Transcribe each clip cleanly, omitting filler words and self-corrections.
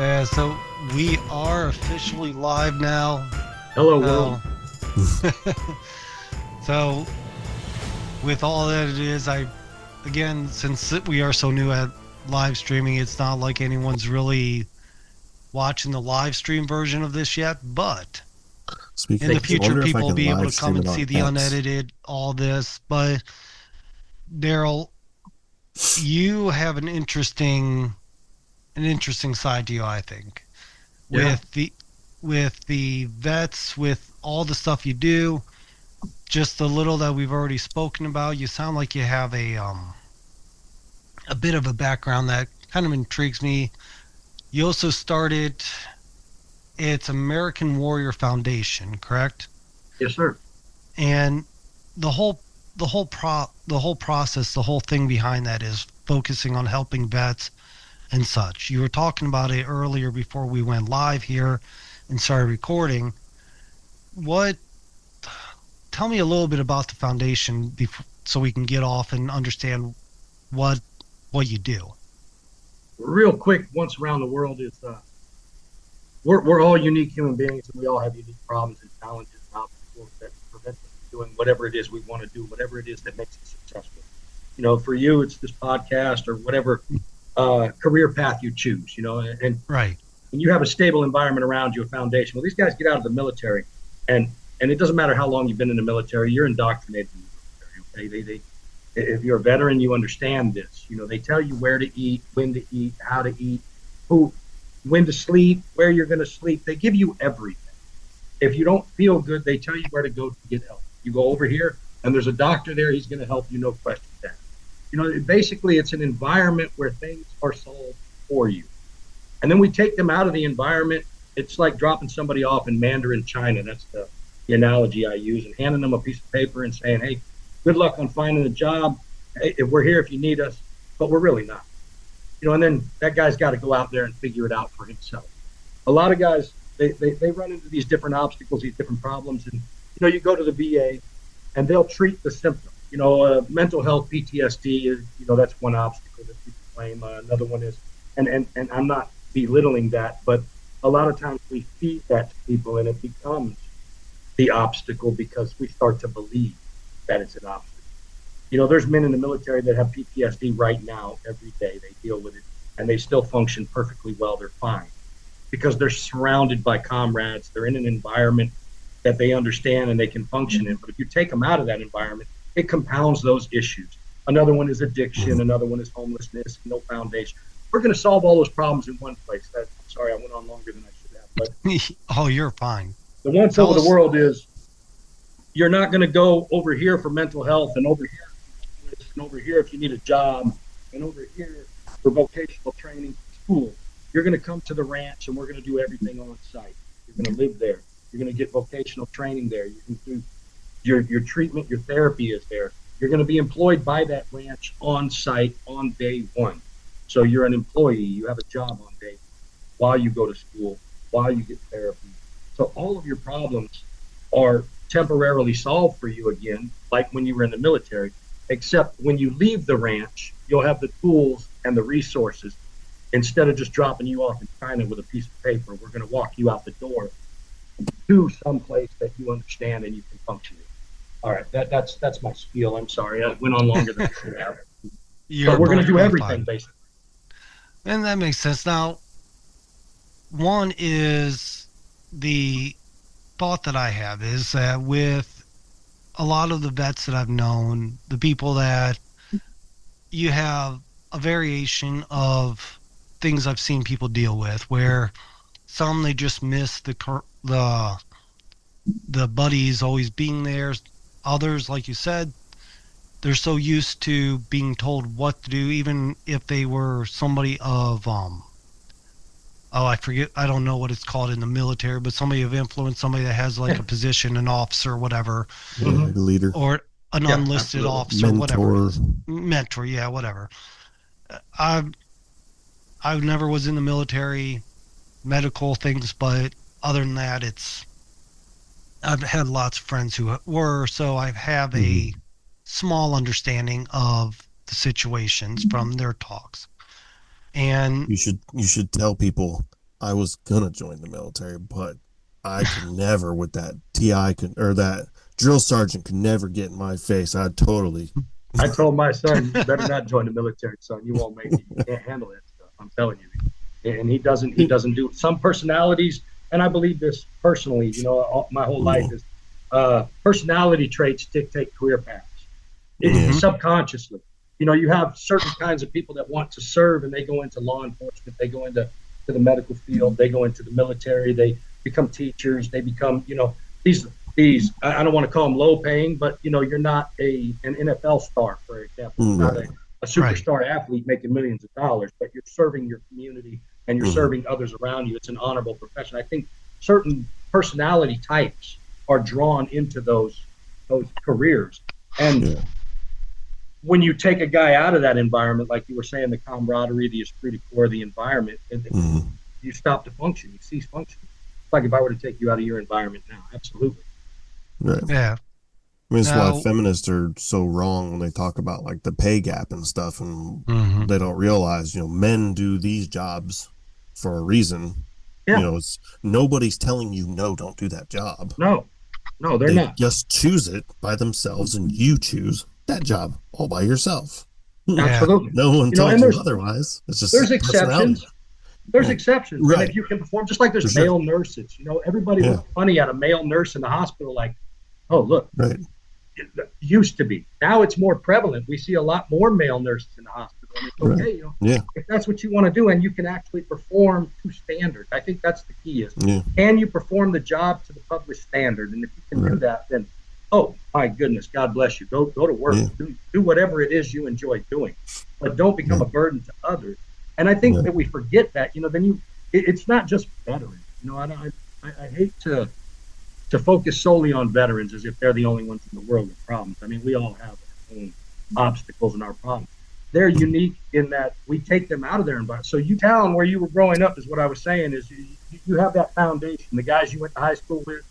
So we are officially live now. Hello, world. So, so with all that it is, again, since we are so new at live streaming, it's not like anyone's really watching the live stream version of this yet. But in Speaking the of which, I future, wonder if I people will can be able live to come stream it and see on the X. unedited, all this. But Daryl, you have an interesting side to you, I think, Yeah. with the vets, with all the stuff you do, just the little that we've already spoken about. You sound like you have a bit of a background that kind of intrigues me. You also started it's American Warrior Foundation, correct? Yes, sir. And the whole the whole process, the whole thing behind that is focusing on helping vets and such. You were talking about it earlier before we went live here and started recording. What Tell me a little bit about the foundation so we can get off and understand what what you do. Real quick, once around the world is we're all unique human beings and we all have unique problems and challenges and obstacles that prevent us from doing whatever it is we want to do, whatever it is that makes us successful. For you, it's this podcast or whatever career path you choose. Right. And you have a stable environment around you, a foundation. Well, these guys get out of the military, and it doesn't matter how long you've been in the military, you're indoctrinated in the military. Okay, if you're a veteran, you understand this. They tell you where to eat, when to eat, how to eat, who, when to sleep, where you're going to sleep. They give you everything. If you don't feel good, they tell you where to go to get help. You go over here, and there's a doctor there. He's going to help you, no question asked. Basically, it's an environment where things are solved for you. And then we take them out of the environment. It's like dropping somebody off in Mandarin China. That's the analogy I use, and handing them a piece of paper and saying, hey, good luck on finding a job. Hey, if we're here if you need us, but we're really not. And then that guy's got to go out there and figure it out for himself. A lot of guys, they run into these different obstacles, these different problems. And, you go to the VA and they'll treat the symptom. Mental health, PTSD, that's one obstacle that people claim. Another one is, and I'm not belittling that, but a lot of times we feed that to people and it becomes the obstacle because we start to believe that it's an obstacle. There's men in the military that have PTSD right now every day. They deal with it and they still function perfectly well. They're fine because they're surrounded by comrades. They're in an environment that they understand and they can function in. But if you take them out of that environment, it compounds those issues. Another one is addiction. Another one is homelessness, no foundation. We're going to solve all those problems in one place. Sorry, I went on longer than I should have. But Oh, you're fine. the once over the world is you're not going to go over here for mental health and over here for this, and over here if you need a job and over here for vocational training school. You're going to come to the ranch and we're going to do everything on site. You're going to live there. You're going to get vocational training there. You can do your treatment, your therapy is there. You're going to be employed by that ranch on site on day one. So you're an employee. You have a job on day while you go to school, while you get therapy. So all of your problems are temporarily solved for you again, like when you were in the military, except when you leave the ranch, you'll have the tools and the resources. Instead of just dropping you off in China with a piece of paper, we're going to walk you out the door to some place that you understand and you can function in. All right, that's my spiel. I'm sorry, I went on longer than I should have. But we're going to do everything, basically. And that makes sense. Now, one is the thought that I have is that with a lot of the vets that I've known, the people that you have a variation of things I've seen people deal with, where some they just miss the buddies always being there. Others, like you said, they're so used to being told what to do, even if they were somebody of oh, I forget, I don't know what it's called in the military, but somebody of influence, somebody that has like a position, an officer, whatever, Like a leader, or an unlisted absolutely. officer, whatever. mentor. Mentor, yeah, whatever. I've I never was in the military, medical things, but other than that, I've had lots of friends who were, so I have a small understanding of the situations from their talks. And You should tell people I was gonna join the military, but I could never with that TI could or that drill sergeant could never get in my face. I'd totally. I told my son, you better not join the military, son. You won't make it. You can't handle that stuff. I'm telling you. And he doesn't do some personalities, and I believe this personally, my whole life Yeah, is personality traits dictate career paths. yeah, Subconsciously. You have certain kinds of people that want to serve and they go into law enforcement, they go into the medical field, they go into the military, they become teachers, they become, these I don't want to call them low paying, but you're not an NFL star, for example. You're not right. a Right. superstar athlete making millions of dollars, but you're serving your community and you're Hmm. serving others around you. It's an honorable profession. I think certain personality types are drawn into those careers. And Yeah. when you take a guy out of that environment, like you were saying, the camaraderie, the esprit de corps, the environment, Hmm. you stop to function. You cease functioning. It's like if I were to take you out of your environment now, absolutely. Right. Yeah. I mean, it's why Now, feminists are so wrong when they talk about like the pay gap and stuff, and mhm. they don't realize, men do these jobs for a reason. Yeah, It's nobody's telling you no, don't do that job. no, no, they're They not. just choose it by themselves, and you choose that job all by yourself. Yeah. Absolutely. No one And told you there's otherwise. It's there's just personality. exceptions. There's Yeah. exceptions, and Right. if you can perform, just like For there's sure. male nurses. Everybody Yeah. looked funny at a male nurse in the hospital, like, oh look, Right. it used to be. Now it's more prevalent. We see a lot more male nurses in the hospital, and it's Right. okay. Yeah. If that's what you want to do, and you can actually perform to standard. I think that's the key: is Yeah. can you perform the job to the published standard? And if you can do Right. that, then oh my goodness, God bless you. Go to work. Yeah. Do whatever it is you enjoy doing, but don't become Yeah. a burden to others. And I think Yeah. that we forget that. Then it's not just veterans. I hate to focus solely on veterans as if they're the only ones in the world with problems. I mean, we all have our own obstacles and our problems. They're unique in that we take them out of their environment. So you town where you were growing up is what I was saying is you have that foundation. The guys you went to high school with,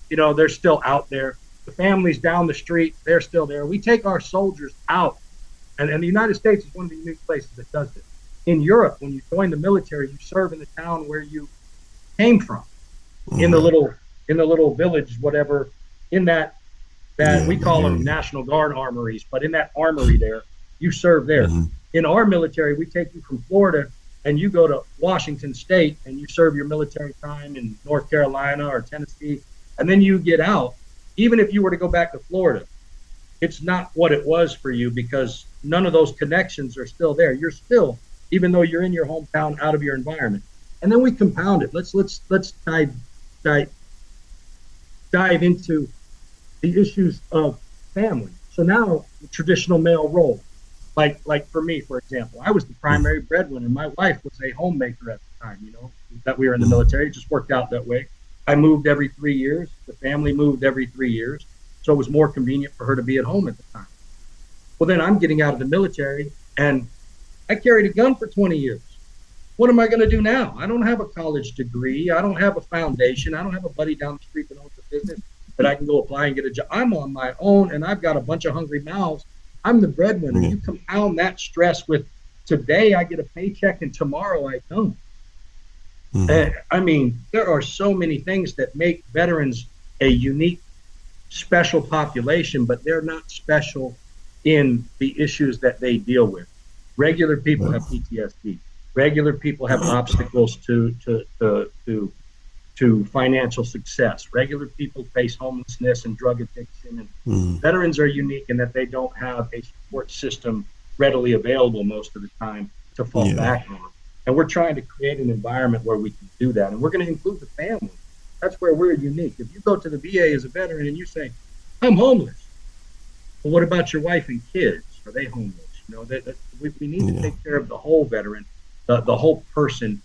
they're still out there. The families down the street, they're still there. We take our soldiers out. And the United States is one of the unique places that does this. In Europe, when you join the military, you serve in the town where you came from, in the Right. little village, whatever, in that Yeah. we call them Yeah. National Guard armories, but in that armory there, you serve there. Hmm. In our military, we take you from Florida and you go to Washington State and you serve your military time in North Carolina or Tennessee, and then you get out. Even if you were to go back to Florida, it's not what it was for you because none of those connections are still there. You're still, even though you're in your hometown, out of your environment. And then we compound it. Let's dive dive into the issues of family. So now the traditional male role, like for me, for example, I was the primary breadwinner. My wife was a homemaker at the time. That we were in the military. It just worked out that way. I moved every 3 years. The family moved every 3 years, so it was more convenient for her to be at home at the time. Well, then I'm getting out of the military, and I carried a gun for 20 years. What am I going to do now? I don't have a college degree. I don't have a foundation. I don't have a buddy down the street that owns a business that I can go apply and get a job. I'm on my own, and I've got a bunch of hungry mouths. I'm the breadwinner. Yeah. You compound that stress with today I get a paycheck and tomorrow I don't. Hmm. I mean, there are so many things that make veterans a unique, special population, but they're not special in the issues that they deal with. Regular people have PTSD. Regular people have obstacles to financial success. Regular people face homelessness and drug addiction. And Hmm. veterans are unique in that they don't have a support system readily available most of the time to fall Yeah. back on. And we're trying to create an environment where we can do that. And we're going to include the family. That's where we're unique. If you go to the VA as a veteran and you say, I'm homeless, well, what about your wife and kids? Are they homeless? We need to Yeah. take care of the whole veteran, the whole person,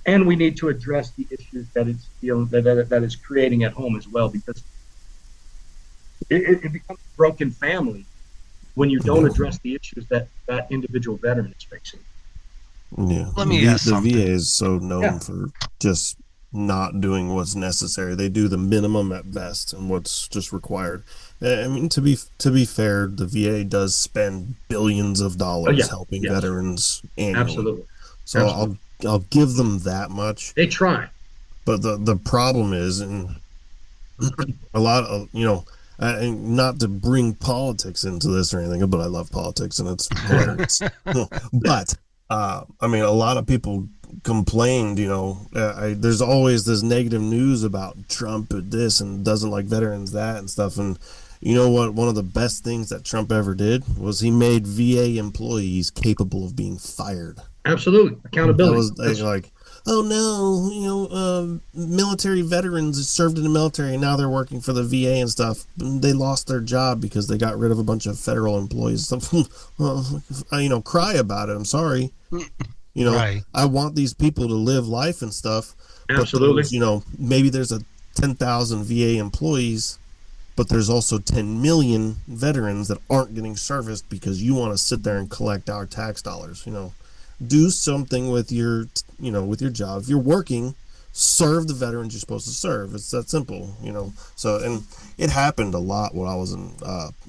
and we need to address the issues that it's creating at home as well, because it becomes a broken family when you don't address the issues that that individual veteran is facing. Yeah. Let me ask The something. VA is so known Yeah. for just not doing what's necessary. They do the minimum at best and what's just required. I mean, to be fair, the VA does spend billions of Oh dollars yeah, helping yes, veterans annually. absolutely, So absolutely. I'll give them that much. They try. But the problem is, and a lot of, and not to bring politics into this or anything, but I love politics and it's hilarious. But I mean, a lot of people complained, there's always this negative news about Trump this and doesn't like veterans that and stuff. And you know what? One of the best things that Trump ever did was he made VA employees capable of being fired. Absolutely. Accountability. That was like, oh no, military veterans served in the military and now they're working for the VA and stuff. They lost their job because they got rid of a bunch of federal employees. Cry about it. I'm sorry. Right. I want these people to live life and stuff. Absolutely. But maybe there's a 10,000 VA employees, but there's also 10 million veterans that aren't getting serviced because you want to sit there and collect our tax dollars. Do something with your job. If you're working, serve the veterans you're supposed to serve. It's that simple, So, and it happened a lot when I was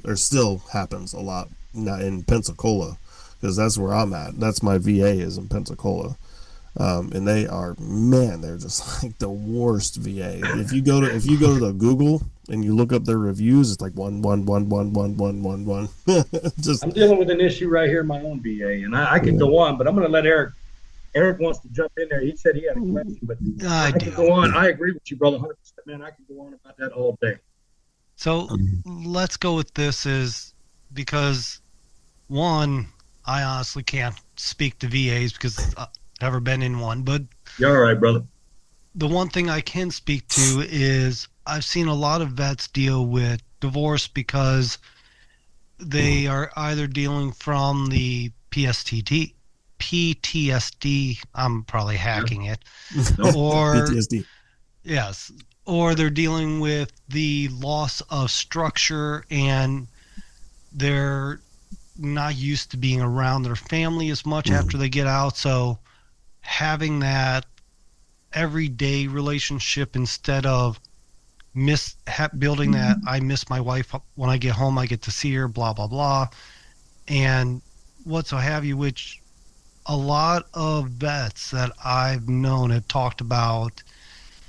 or still happens a lot in Pensacola, because that's where I'm at. That's my VA is in Pensacola. And they're just like the worst VA. If you go to the Google and you look up their reviews, it's like 1. Just, I'm dealing with an issue right here in my own VA, and I could go on, but I'm going to let Eric. Eric wants to jump in there. He said he had a question, but I could go on. I agree with you, brother, 100%. Man, I could go on about that all day. So let's go with this is because, one, I honestly can't speak to VAs because I've never been in one, but you're all right, brother. The one thing I can speak to is I've seen a lot of vets deal with divorce because they are either dealing from the PTSD, I'm probably hacking it, or PTSD. Yes, or they're dealing with the loss of structure and they're not used to being around their family as much after they get out. So having that everyday relationship instead of building that I miss my wife when I get home, I get to see her, blah, blah, blah, and what so have you, which a lot of vets that I've known have talked about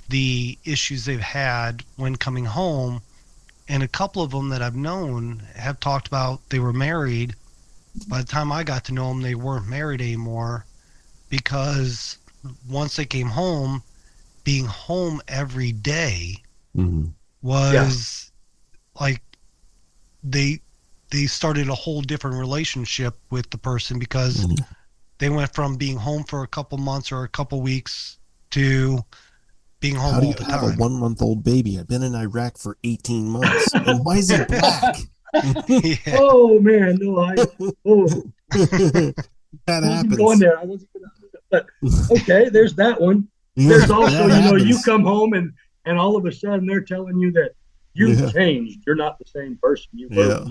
the issues they've had when coming home. And a couple of them that I've known have talked about they were married. By the time I got to know them, they weren't married anymore because once they came home, being home every day was like they started a whole different relationship with the person because they went from being home for a couple months or a couple weeks to being home all the time. How do you have a 1-month-old baby? I've been in Iraq for 18 months. And why is he black? Yeah. Oh, man. No, that happens. Going there. I wasn't going to, but okay, there's that one. There's also, you come home and all of a sudden they're telling you that you've changed. You're not the same person you were.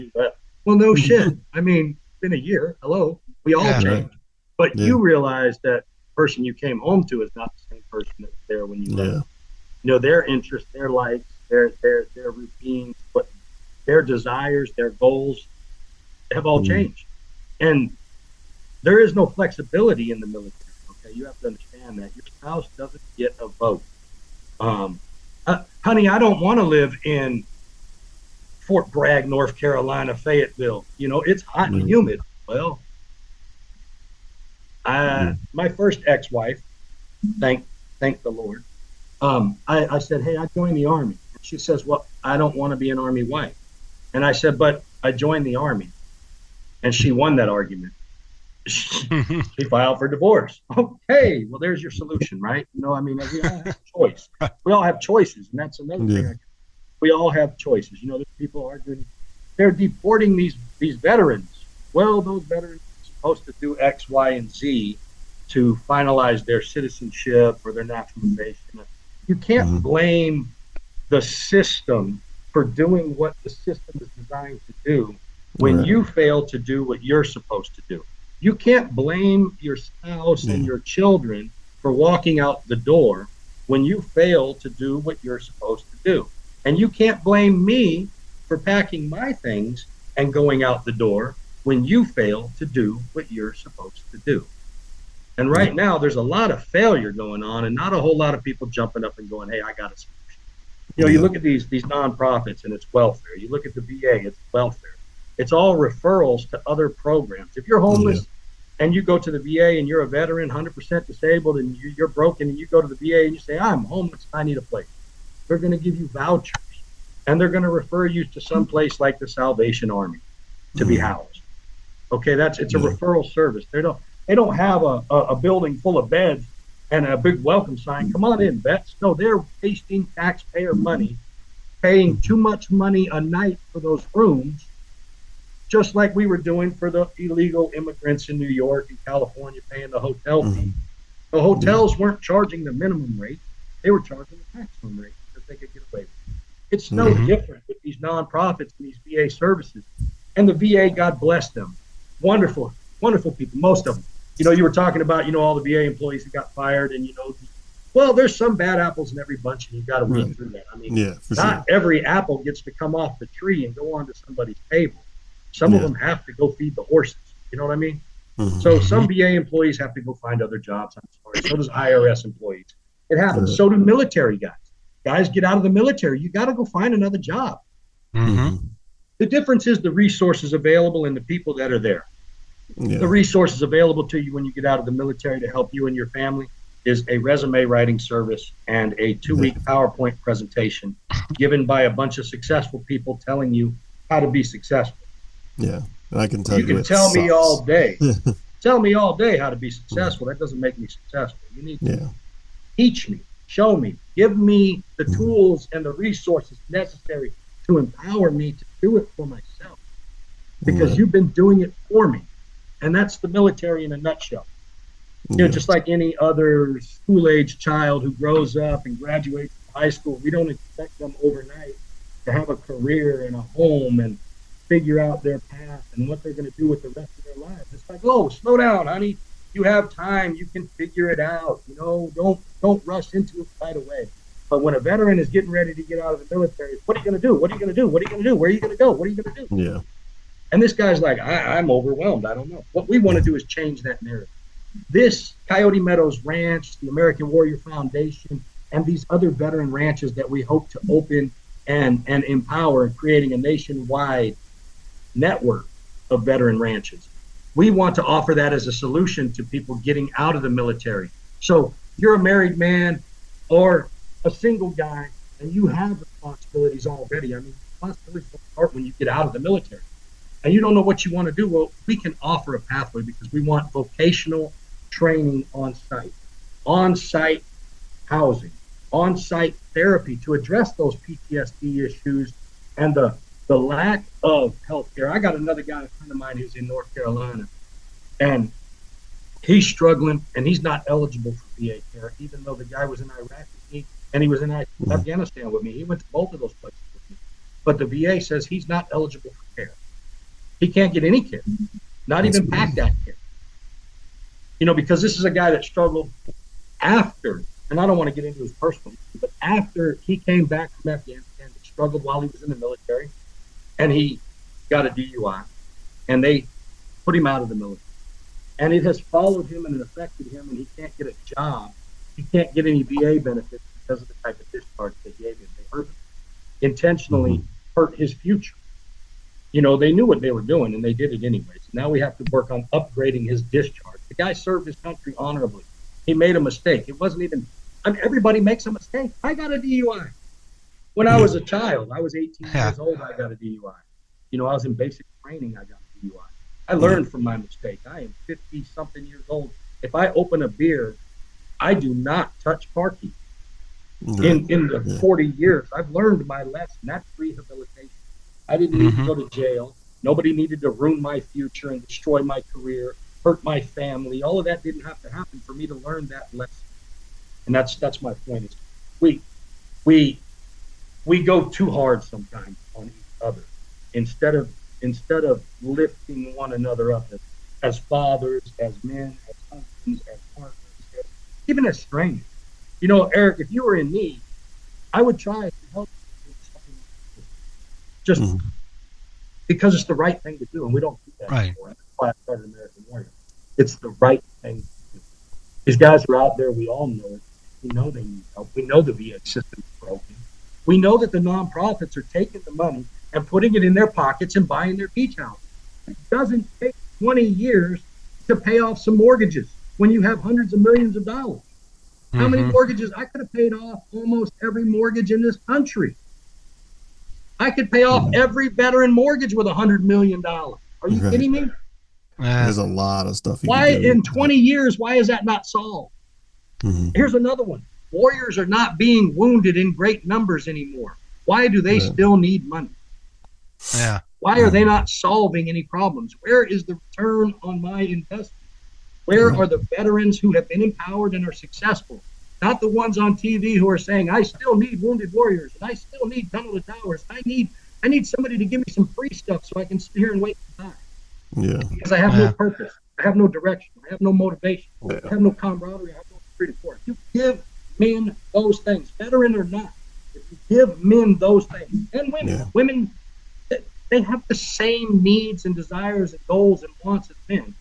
Well, no shit. I mean, it's been a year. Hello. We all changed. But you realize that person you came home to is not the same person that's there when you left. Their interests, their likes, their routines, but their desires, their goals have all changed. And there is no flexibility in the military. Okay, you have to understand that your spouse doesn't get a vote. Honey, I don't want to live in Fort Bragg, North Carolina, Fayetteville. It's hot and humid. Well, my first ex-wife, thank the Lord. I said, hey, I joined the Army. And she says, well, I don't want to be an Army wife. And I said, but I joined the Army. And she won that argument. She filed for divorce. Okay, well, there's your solution, right? We all have a choice. We all have choices, and that's another thing. We all have choices. There's people arguing. They're deporting these veterans. Well, those veterans are supposed to do X, Y, and Z to finalize their citizenship or their naturalization. You can't blame the system for doing what the system is designed to do when you fail to do what you're supposed to do. You can't blame your spouse and your children for walking out the door when you fail to do what you're supposed to do. And you can't blame me for packing my things and going out the door when you fail to do what you're supposed to do. And right now, there's a lot of failure going on, and not a whole lot of people jumping up and going, "Hey, I got a solution." You look at these nonprofits, and it's welfare. You look at the VA, it's welfare. It's all referrals to other programs. If you're homeless and you go to the VA and you're a veteran, 100% disabled, and you're broken, and you go to the VA and you say, "I'm homeless, I need a place," they're going to give you vouchers, and they're going to refer you to some place like the Salvation Army to be housed. Okay, it's a referral service. They don't have a building full of beds and a big welcome sign. "Come on in, vets." No, they're wasting taxpayer money, paying too much money a night for those rooms, just like we were doing for the illegal immigrants in New York and California, paying the hotel fee. The hotels weren't charging the minimum rate; they were charging the maximum rate because they could get away with it. It's no different with these nonprofits and these VA services. And the VA, God bless them, wonderful, wonderful people, most of them. You were talking about, all the VA employees that got fired, and, well, there's some bad apples in every bunch, and you've got to weed through that. I mean, not every apple gets to come off the tree and go onto somebody's table. Some of them have to go feed the horses. You know what I mean? So some VA employees have to go find other jobs. I'm sorry. So does IRS employees. It happens. So do military guys. Guys get out of the military. You got to go find another job. The difference is the resources available and the people that are there. The resources available to you when you get out of the military to help you and your family is a resume writing service and a 2-week PowerPoint presentation given by a bunch of successful people telling you how to be successful. Yeah, I can tell you. You can tell me all day. Tell me all day how to be successful. That doesn't make me successful. You need to teach me, show me, give me the tools and the resources necessary to empower me to do it for myself. Because you've been doing it for me. And that's the military in a nutshell. Just like any other school-age child who grows up and graduates from high school, we don't expect them overnight to have a career and a home and figure out their path and what they're going to do with the rest of their lives. It's like, "Oh, slow down, honey. You have time. You can figure it out. Don't rush into it right away." But when a veteran is getting ready to get out of the military, what are you going to do? What are you going to do? What are you going to do? Where are you going to go? What are you going to do? Yeah. And this guy's like, I'm overwhelmed. I don't know. What we want to do is change that narrative. This Coyote Meadows Ranch, the American Warrior Foundation, and these other veteran ranches that we hope to open and empower, creating a nationwide network of veteran ranches. We want to offer that as a solution to people getting out of the military. So you're a married man or a single guy, and you have responsibilities already. I mean, responsibilities don't start when you get out of the military. And you don't know what you want to do. Well, we can offer a pathway because we want vocational training on site housing, on site therapy to address those PTSD issues and the lack of health care. I got another guy, a friend of mine, who's in North Carolina, and he's struggling and he's not eligible for VA care, even though the guy was in Iraq with me and he was in Afghanistan with me. He went to both of those places with me. But the VA says he's not eligible for care. He can't get any care, not even PACT-ACT care. Because this is a guy that struggled after, and I don't want to get into his personal, but after he came back from Afghanistan, he struggled while he was in the military, and he got a DUI, and they put him out of the military. And it has followed him and it affected him, and he can't get a job. He can't get any VA benefits because of the type of discharge they gave him. They hurt him, intentionally hurt his future. They knew what they were doing, and they did it anyways. Now we have to work on upgrading his discharge. The guy served his country honorably. He made a mistake. It wasn't even, everybody makes a mistake. I got a DUI. When I was a child, I was 18 years old, I got a DUI. I was in basic training, I got a DUI. I learned from my mistake. I am 50-something years old. If I open a beer, I do not touch car keys. In the 40 years, I've learned my lesson. That's rehabilitation. I didn't need to go to jail. Nobody needed to ruin my future and destroy my career, hurt my family. All of that didn't have to happen for me to learn that lesson. And that's my point. Is we go too hard sometimes on each other instead of lifting one another up as fathers, as men, as husbands, as partners, even as strangers. Eric, if you were in need, I would try to help you with something just because it's the right thing to do, and we don't do that anymore. That's why I started American Warrior. It's the right thing to do. These guys are out there. We all know it. We know they need help. We know the VA system is broken. We know that the nonprofits are taking the money and putting it in their pockets and buying their beach houses. It doesn't take 20 years to pay off some mortgages when you have hundreds of millions of dollars. How many mortgages? I could have paid off almost every mortgage in this country. I could pay off every veteran mortgage with $100 million. Are you kidding me? There's a lot of stuff. Why in 20 years, why is that not solved? Here's another one. Warriors are not being wounded in great numbers anymore. Why do they still need money? Yeah. Why are they not solving any problems? Where is the return on my investment? Where are the veterans who have been empowered and are successful? Not the ones on TV who are saying, I still need wounded warriors, and I still need Tunnel to Towers. I need somebody to give me some free stuff so I can sit here and wait to die. Yeah. Because I have no purpose. I have no direction. I have no motivation. I have no camaraderie. I have no freedom for it. You give men those things, veteran or not. If you give men those things, and women, they have the same needs and desires and goals and wants as men.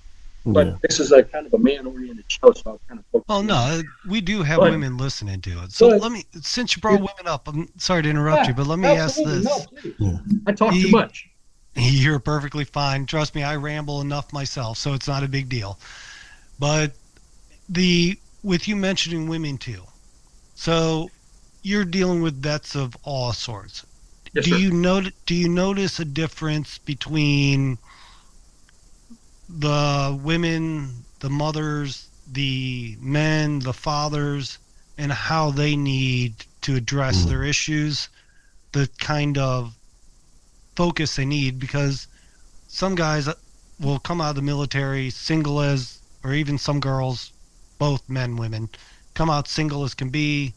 But this is a kind of a man-oriented show, so I'll kind of focus. Oh no, we do have women listening to it. So let me, since you brought women up, I'm sorry to interrupt you, but let me ask this. No, please. I talk too much. You're perfectly fine. Trust me, I ramble enough myself, so it's not a big deal. But with you mentioning women too, so you're dealing with vets of all sorts. Yes, do you notice a difference between the women, the mothers, the men, the fathers, and how they need to address their issues, the kind of focus they need? Because some guys will come out of the military single as, or even some girls, both men, women, come out single as can be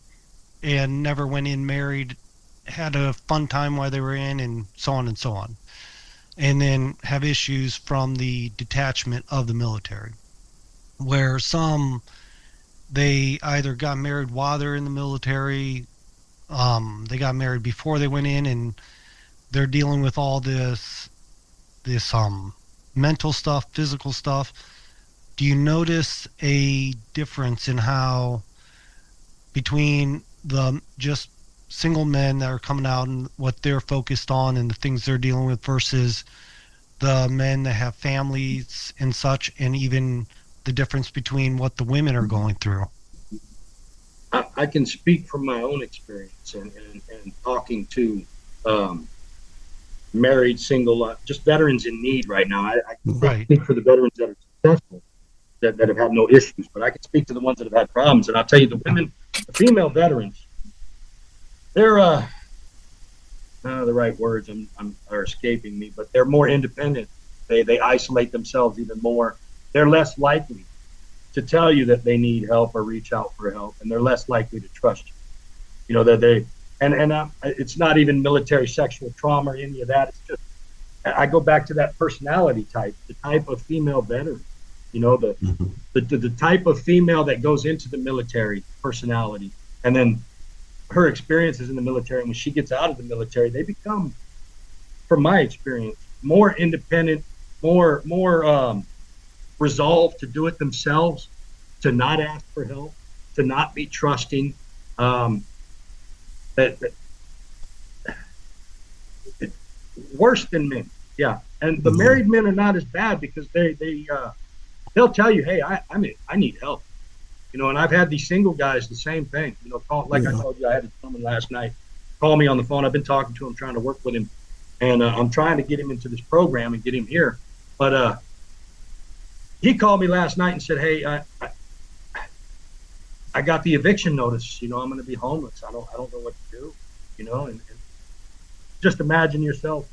and never went in married, had a fun time while they were in, and so on and so on. And then have issues from the detachment of the military, where some, they either got married while they're in the military, they got married before they went in, and they're dealing with all this mental stuff, physical stuff. Do you notice a difference in how between the just single men that are coming out and what they're focused on and the things they're dealing with versus the men that have families and such, and even the difference between what the women are going through? I can speak from my own experience and talking to married, single, just veterans in need right now. I can't speak for the veterans that are successful, that have had no issues, but I can speak to the ones that have had problems. And I'll tell you, the women, the female veterans, they're the right words are escaping me, but they're more independent. They isolate themselves even more. They're less likely to tell you that they need help or reach out for help, and they're less likely to trust you. You know, that it's not even military sexual trauma or any of that. It's just, I go back to that personality type, the type of female veteran. You know, the type of female that goes into the military personality, and then her experiences in the military, and when she gets out of the military, they become, from my experience, more independent, more resolved to do it themselves, to not ask for help, to not be trusting. Worse than men, yeah. And the married men are not as bad because they'll tell you, hey, I need help. You know, and I've had these single guys, the same thing. You know, I told you, I had a gentleman last night call me on the phone. I've been talking to him, trying to work with him, and I'm trying to get him into this program and get him here. But he called me last night and said, hey, I got the eviction notice. You know, I'm going to be homeless. I don't know what to do. You know, and just imagine yourself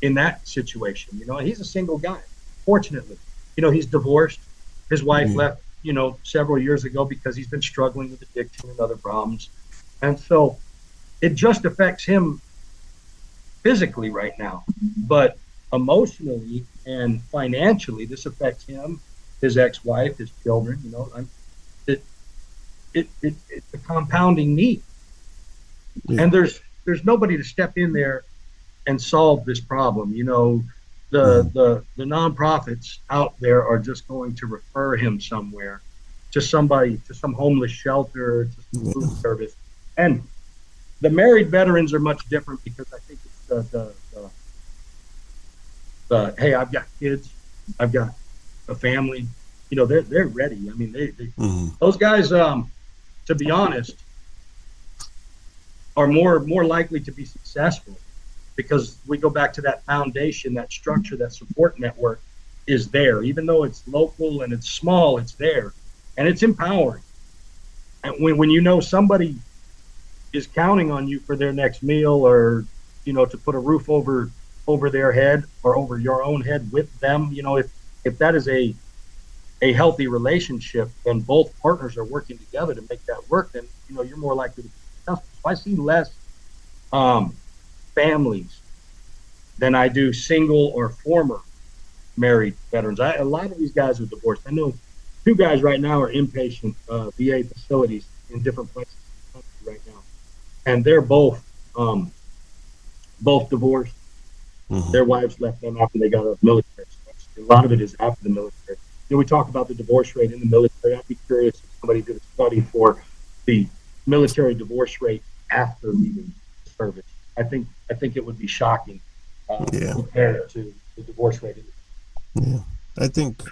in that situation. You know, and he's a single guy. Fortunately, you know, he's divorced. His wife left, you know, several years ago because he's been struggling with addiction and other problems. And so it just affects him physically right now, but emotionally and financially, this affects him, his ex-wife, his children. You know, it's a compounding need, and there's nobody to step in there and solve this problem. You know, the nonprofits out there are just going to refer him somewhere to somebody, to some homeless shelter, to some food service. And the married veterans are much different because I think it's the hey, I've got kids, I've got a family. You know, they're ready. I mean, those guys, to be honest, are more likely to be successful because we go back to that foundation, that structure, that support network is there. Even though it's local and it's small, it's there, and it's empowering. And when you know somebody is counting on you for their next meal, or to put a roof over their head or over your own head with them, if that is a healthy relationship and both partners are working together to make that work, then you're more likely to be successful. So I see less families than I do single or former married veterans. A lot of these guys are divorced. I know 2 guys right now are inpatient VA facilities in different places in the country right now, and they're both divorced. Mm-hmm. Their wives left them after they got out of the military. So a lot of it is after the military. We talk about the divorce rate in the military. I'd be curious if somebody did a study for the military divorce rate after leaving service. I think it would be shocking compared to the divorce rate. Yeah, I think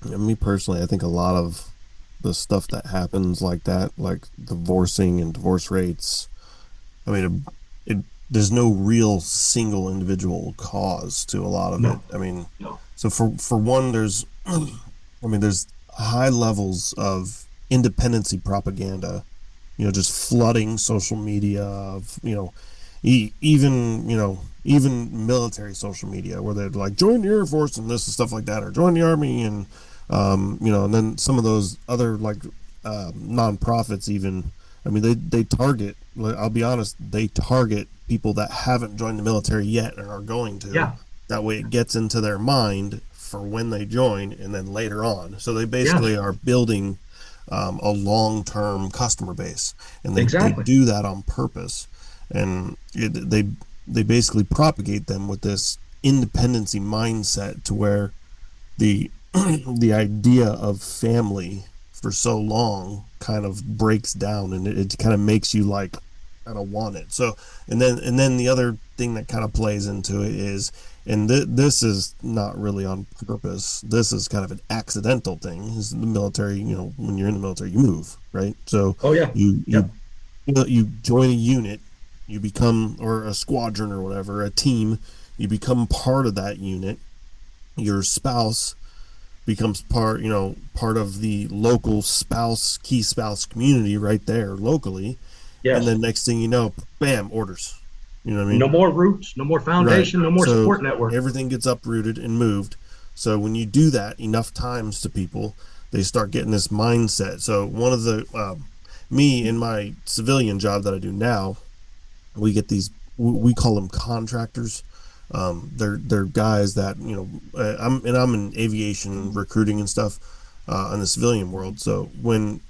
me personally, I think a lot of the stuff that happens like that, like divorcing and divorce rates, I mean, there's no real single individual cause to a lot of it. I mean, so for one, there's high levels of independency propaganda, just flooding social media of, even military social media where they're like, join the Air Force and this and stuff like that, or join the Army, and and then some of those other nonprofits even. I mean, they target. I'll be honest, they target people that haven't joined the military yet and are going to. Yeah. That way, it gets into their mind for when they join, and then later on. So they basically are building a long-term customer base, and they do that on purpose. And they basically propagate them with this independency mindset to where the idea of family for so long kind of breaks down, and it kind of makes you like, I don't want it. So and then the other thing that kind of plays into it is, and this is not really on purpose, this is kind of an accidental thing, is the military. When you're in the military, you move, right? So you join a unit, you become, or a squadron or whatever, a team, you become part of that unit. Your spouse becomes part of the local key spouse community right there locally. Yes. And then next thing you know, bam, orders. You know what I mean? No more roots, no more foundation, right. No more support network. Everything gets uprooted and moved. So when you do that enough times to people, they start getting this mindset. So one of the, me in my civilian job that I do now, we get these, we call them contractors. They're guys that, I'm in aviation recruiting and stuff in the civilian world. So when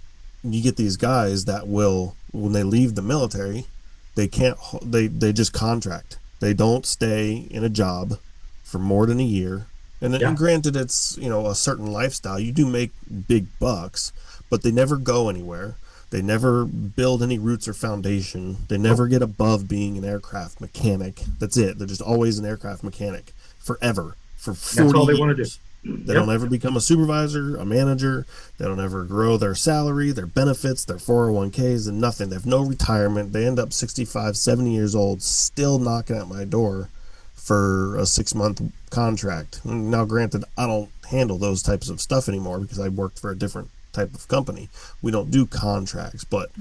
you get these guys that will, when they leave the military, they just contract. They don't stay in a job for more than a year. And granted, it's, a certain lifestyle. You do make big bucks, but they never go anywhere. They never build any roots or foundation. They never get above being an aircraft mechanic. That's it. They're just always an aircraft mechanic forever, for 40 That's all they years. want to do. They don't ever become a supervisor, a manager. They don't ever grow their salary, their benefits, their 401ks, and nothing. They have no retirement. They end up 65, 70 years old, still knocking at my door for a 6-month contract. Now, granted, I don't handle those types of stuff anymore because I worked for a different type of company. We don't do contracts, but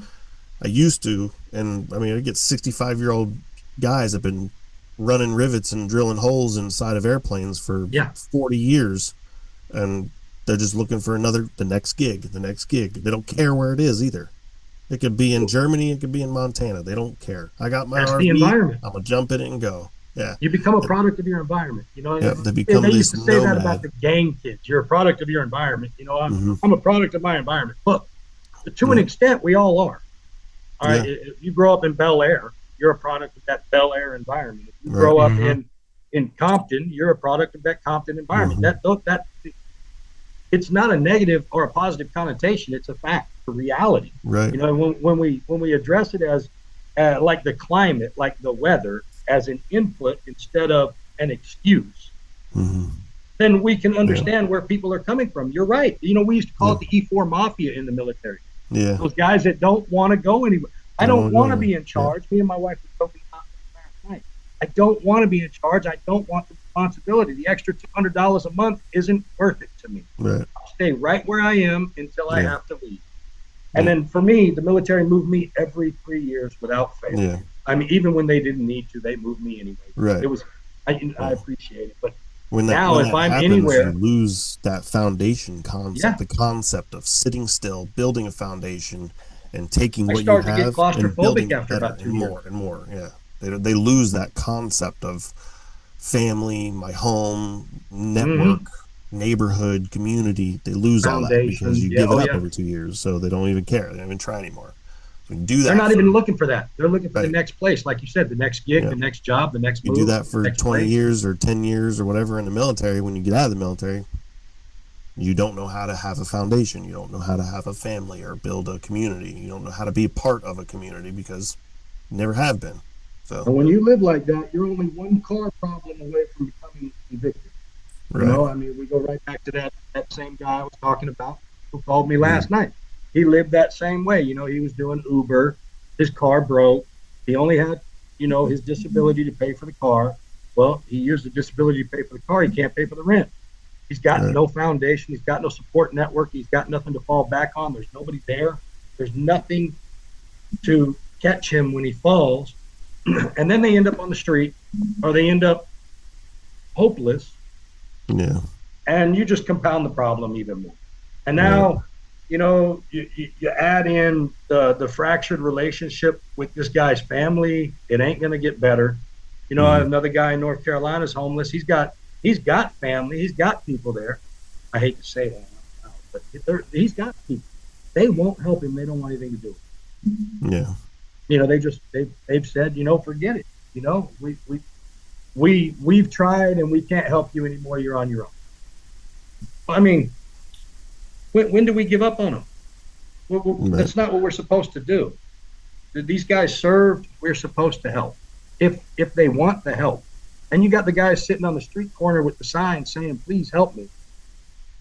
I used to. And I mean, I get 65-year-old guys that have been running rivets and drilling holes inside of airplanes for 40 years, and they're just looking for the next gig. They don't care where it is either. It could be in Germany, it could be in Montana. They don't care. I got my RV, the environment. I'm gonna jump in it and go. Yeah, you become a product of your environment. They become they this used to say nomad. that about the gang kids. You're a product of your environment. I'm a product of my environment. Look, to an extent, we all are. All right, if you grow up in Bel Air, you're a product of that Bel Air environment. If you grow up in Compton, you're a product of that Compton environment. it's not a negative or a positive connotation. It's a fact, a reality. Right. You know, when we address it as like the climate, like the weather, as an input instead of an excuse, Mm-hmm. then we can Yeah. understand where people are coming from. You're right. You know, we used to call Yeah. it the E4 mafia in the military. Yeah. Those guys that don't want to go anywhere. I They don't don't wanna go want to be anywhere. in charge. Me and my wife were talking about this last night. I don't want to be in charge. I don't want the responsibility. The extra $200 a month isn't worth it to me. Right. I'll stay right where I am until I Yeah. have to leave. And Yeah. then for me, the military moved me every 3 years without fail. Yeah. I mean, even when they didn't need to, they moved me anyway. Right. It was, I Yeah. appreciate it. But When now, if that I'm happens, anywhere, you lose that foundation concept, yeah, the concept of sitting still, building a foundation, and taking I what you start to get have and building claustrophobic it after better about 2 and years. more and more. Yeah, they lose that concept of family, my home, network, neighborhood, community. They lose all that because Foundation, you yeah, give oh it up yeah. every 2 years, so they don't even care. They don't even try anymore. So you do They're that not for even looking for that. They're looking for the right. next place, like you said, the next gig, Yeah. the next job, the next You do move, that for next 20 place. years or 10 years or whatever in the military. When you get out of the military, you don't know how to have a foundation. You don't know how to have a family or build a community. You don't know how to be a part of a community because you never have been. So, And when you live like that, you're only one car problem away from becoming convicted. You right. know, I mean, we go right back to that same guy I was talking about who called me last night. He lived that same way. You know, he was doing Uber. His car broke. He only had, you know, his disability to pay for the car. Well, he used the disability to pay for the car. He can't pay for the rent. He's got Right. no foundation. He's got no support network. He's got nothing to fall back on. There's nobody there. There's nothing to catch him when he falls. And then they end up on the street or they end up hopeless. Yeah. And you just compound the problem even more. And now, you know, you add in the fractured relationship with this guy's family. It ain't going to get better. You know, another guy in North Carolina is homeless. He's got family. He's got people there. I hate to say that, but he's got people. They won't help him. They don't want anything to do with it. Yeah. You know, they've said, you know, forget it. You know, we've tried and we can't help you anymore. You're on your own. I mean, when do we give up on them? That's not what we're supposed to do. These guys served. We're supposed to help if they want the help. And you got the guys sitting on the street corner with the sign saying, "Please help me."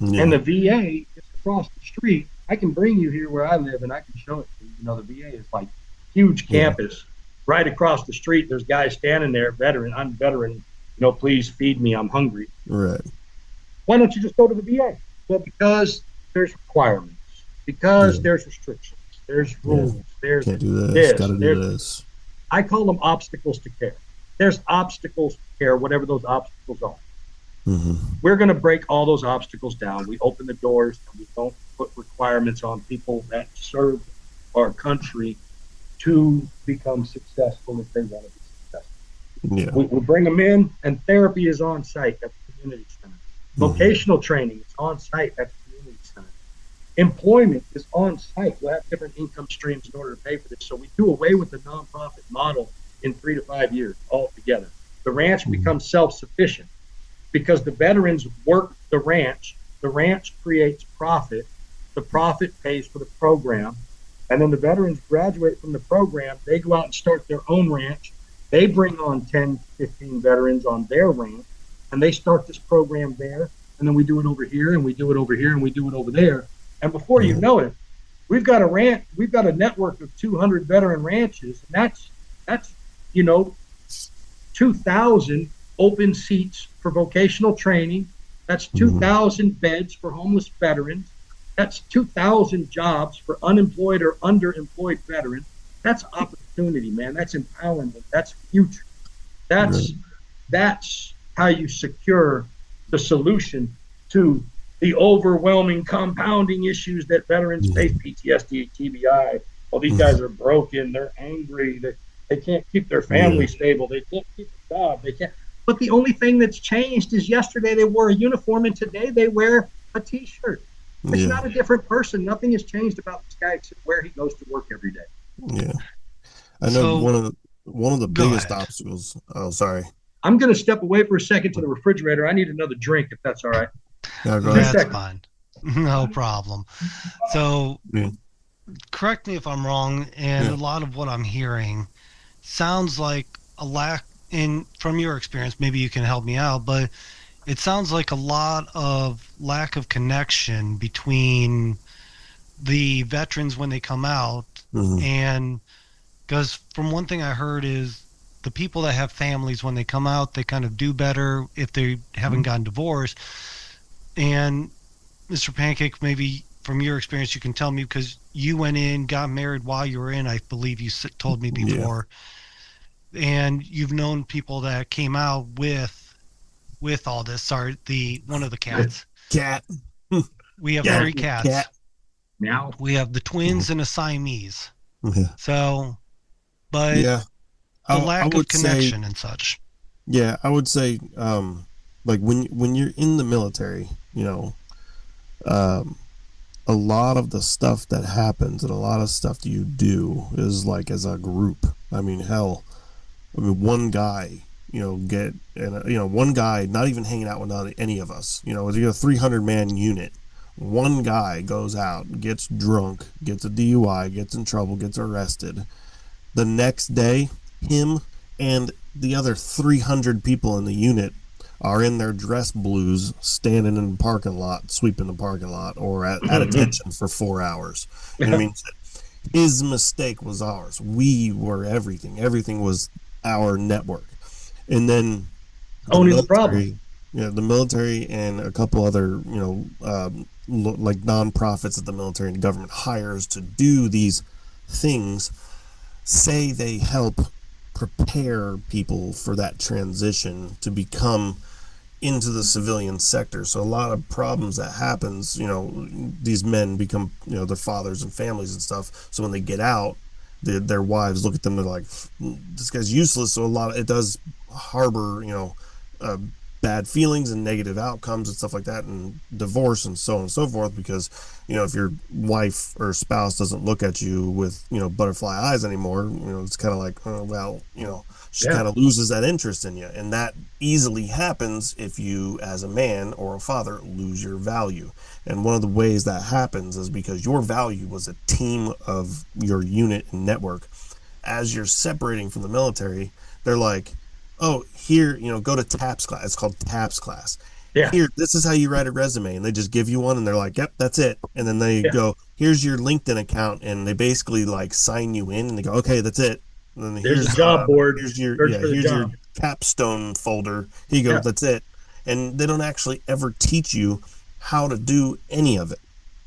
Yeah. And the VA is across the street. I can bring you here where I live, and I can show it to you. You know, the VA is like huge campus right across the street. There's guys standing there, veteran. I'm veteran. You know, please feed me. I'm hungry. Right. Why don't you just go to the VA? Well, because there's requirements, because there's restrictions, there's rules, there's can't do this. Got to do there's, this. I call them obstacles to care. There's obstacles to care, whatever those obstacles are. Mm-hmm. We're going to break all those obstacles down. We open the doors and we don't put requirements on people that serve our country to become successful if they want to be successful. Yeah. We bring them in, and therapy is on site at the community center. Vocational training is on site at the community center. Employment is on site. We'll have different income streams in order to pay for this. So we do away with the nonprofit model in 3 to 5 years altogether. The ranch becomes self-sufficient because the veterans work the ranch creates profit, the profit pays for the program, and then the veterans graduate from the program, they go out and start their own ranch, they bring on 10, 15 veterans on their ranch, and they start this program there, and then we do it over here, and we do it over here, and we do it over there, and before you know it, we've got a network of 200 veteran ranches, and that's you know, 2,000 open seats for vocational training. That's 2,000 beds for homeless veterans. That's 2,000 jobs for unemployed or underemployed veterans. That's opportunity, man. That's empowerment. That's future. That's how you secure the solution to the overwhelming compounding issues that veterans face, PTSD, TBI. Well, these guys are broken. They're angry. They can't keep their family stable. They can't keep a job. They can't. But the only thing that's changed is yesterday they wore a uniform and today they wear a T-shirt. It's not a different person. Nothing has changed about this guy except where he goes to work every day. Yeah, I know one of the biggest obstacles. Oh, sorry. I'm going to step away for a second to the refrigerator. I need another drink, if that's all right. Yeah, go That's ahead. fine. No problem. So Yeah. correct me if I'm wrong, and a Yeah. lot of what I'm hearing sounds like a lack in from your experience, maybe you can help me out, but it sounds like a lot of lack of connection between the veterans when they come out. Hmm. And because from one thing I heard is the people that have families when they come out, they kind of do better if they haven't gotten divorced. And Mr. Pancake, maybe from your experience, you can tell me because you went in, got married while you were in, I believe you told me Yeah. before, and you've known people that came out with all this. Sorry, the one of the cats. Cat. We have Yeah. three Cat. cats. Cat. Meow. We have the Mhm. twins and a Siamese. Yeah. So, but Yeah. the I lack of would say, connection and such. yeah, I would say, like when you're in the military, um, a lot of the stuff that happens and a lot of stuff that you do is like as a group. I mean, hell, I mean, one guy, one guy not even hanging out with any of us. If you're a 300-man unit, one guy goes out, gets drunk, gets a DUI, gets in trouble, gets arrested. The next day, him and the other 300 people in the unit are in their dress blues standing in the parking lot, sweeping the parking lot, or at attention for 4 hours. You know what I mean? His mistake was ours. We were everything. Everything was our network. And then the Owning the problem. military, the military and a couple other, like nonprofits that the military and government hires to do these things, say they help prepare people for that transition to become into the civilian sector. So a lot of problems that happens, these men become, their fathers and families and stuff. So when they get out, their wives look at them, they're like, this guy's useless. So a lot of it does harbor, uh, bad feelings and negative outcomes and stuff like that, and divorce and so on and so forth. Because if your wife or spouse doesn't look at you with butterfly eyes anymore, it's kind of like, oh well, she Yeah. kind of loses that interest in you, and that easily happens if you, as a man or a father, lose your value. And one of the ways that happens is because your value was a team of your unit and network. As you're separating from the military, they're like, oh, here, go to TAPS class. It's called TAPS class. Yeah. Here, this is how you write a resume. And they just give you one and they're like, yep, that's it. And then they Yeah. go, here's your LinkedIn account. And they basically like sign you in and they go, okay, that's it. And then There's the job board. Search for the here's your job. capstone folder. Here you go, Yeah. that's it. And they don't actually ever teach you how to do any of it.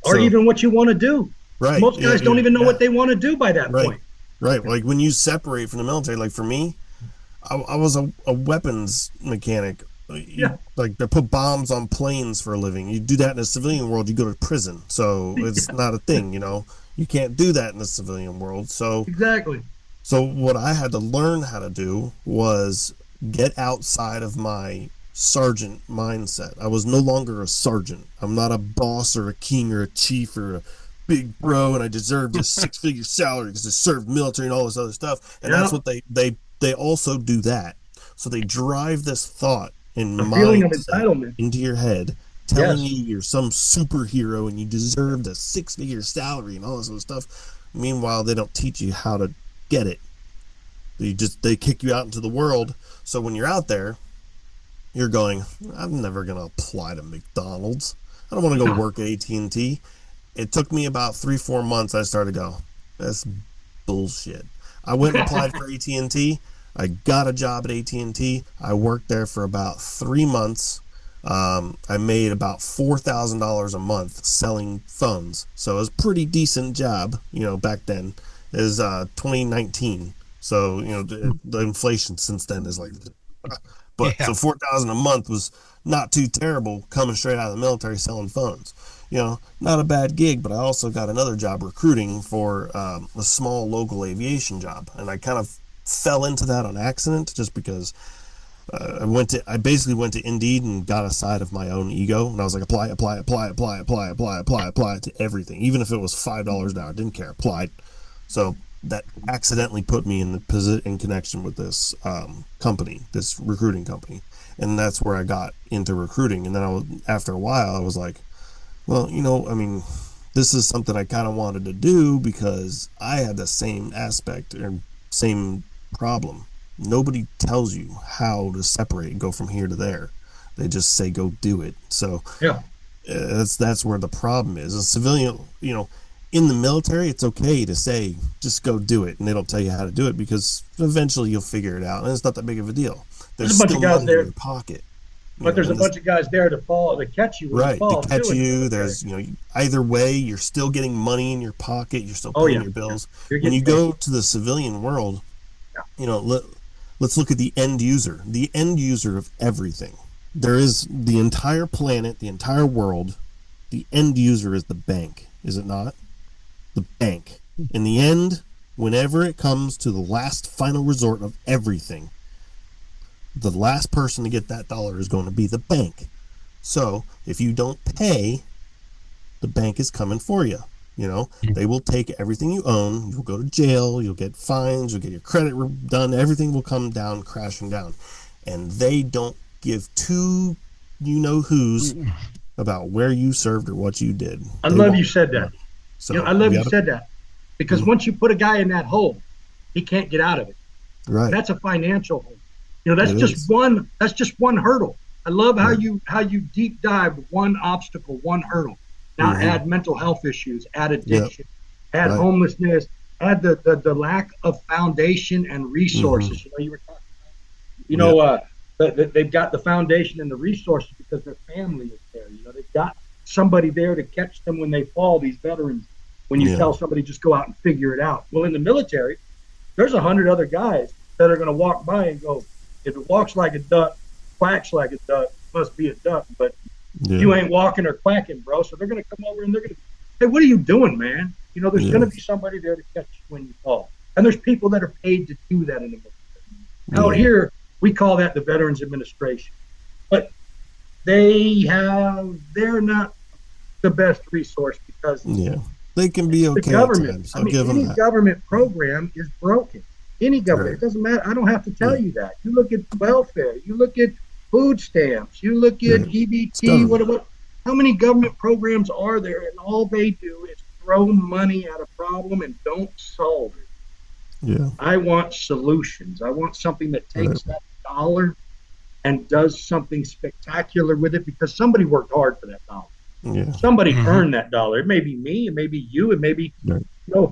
Or So, even what you want to do. right. Most Yeah, guys don't yeah, even know yeah. what they want to do by that Right. point. Right. Like when you separate from the military, like for me, I was a weapons mechanic. Yeah. Like they put bombs on planes for a living. You do that in the civilian world, you go to prison. So it's not a thing, You can't do that in the civilian world. Exactly. So what I had to learn how to do was get outside of my sergeant mindset. I was no longer a sergeant. I'm not a boss or a king or a chief or a big bro, and I deserve this six-figure salary because I served military and all this other stuff. And Yeah. that's what they also do that. So they drive this thought and A feeling of mindset entitlement. into your head, telling Yes. you you're some superhero and you deserve the six-figure salary and all this other stuff. Meanwhile, they don't teach you how to get it. They kick you out into the world. So when you're out there, you're going, I'm never gonna apply to McDonald's. I don't want to go work at AT&T. It took me about 3-4 months. I started to go, that's bullshit. I went and applied for AT&T. I got a job at AT&T. I worked there for about 3 months. I made about $4,000 a month selling phones, so it was a pretty decent job. Back then it was 2019, so the inflation since then is like, but Yeah. so 4,000 a month was not too terrible coming straight out of the military selling phones. Not a bad gig, but I also got another job recruiting for a small local aviation job, and I kind of fell into that on accident just because I basically went to Indeed and got a side of my own ego, and I was like, apply to everything, even if it was $5 an hour, I didn't care, applied. So that accidentally put me in in connection with this company, this recruiting company, and that's where I got into recruiting. And then after a while, I was like, Well, I mean, this is something I kind of wanted to do because I had the same aspect or same problem. Nobody tells you how to separate and go from here to there. They just say go do it. So Yeah. that's where the problem is. A civilian, in the military, it's okay to say just go do it, and they don't tell you how to do it because eventually you'll figure it out, and it's not that big of a deal. There's There's a bunch still of guys money in there, your pocket, but there's a and this bunch of guys there to fall to catch you when you right to fall catch too in the you. military. There's either way, you're still getting money in your pocket. You're still Oh paying yeah, your yeah. bills. You're When getting you paid. go to the civilian world, Yeah. let's look at the end user. The end user of everything. There is the entire planet, the entire world. The end user is the bank, is it not? The bank. In the end, whenever it comes to the last final resort of everything, the last person to get that dollar is going to be the bank. So if you don't pay, the bank is coming for you. They will take everything you own. You'll go to jail. You'll get fines. You'll get your credit done. Everything will come down crashing down. And they don't give two who's about where you served or what you did. I They love want you said that. money. You know, So I love you you got to, said that because mm, once you put a guy in that hole, he can't get out of it. right. That's a financial hole. You know, It is. that's just one hurdle. I love Right. how you deep dive one obstacle, one hurdle. Now Mm-hmm. add mental health issues, add Yep. addiction, add Right. homelessness, add the lack of foundation and Mm-hmm. resources. You know, you were talking, you Yep. know, they've got the foundation and the resources because their family is there. You know, they've got somebody there to catch them when they fall. These veterans, when you Yeah. tell somebody just go out and figure it out. Well, in the military, there's 100 other guys that are going to walk by and go, if it walks like a duck, quacks like a duck, must be a duck. But Yeah. you ain't walking or quacking, bro. So they're going to come over and they're going to, hey, what are you doing, man? You know, there's going Yeah. to be somebody there to catch you when you fall. And there's people that are paid to do that in the military. Out Yeah. here, we call that the Veterans Administration. But they're not the best resource because Yeah. They can be the okay at government. times. I I'll mean, give them any that. government program is broken. Any government, Right. it doesn't matter. I don't have to tell Yeah. you that. You look at welfare, you look at food stamps, you look at Yeah. It's EBT. government. How many government programs are there? And all they do is throw money at a problem and don't solve it. Yeah. I want solutions. I want something that Right. takes that dollar and does something spectacular with it because somebody worked hard for that dollar. Yeah. Somebody Hmm. earned that dollar. It may be me, it may be you, it may be Right.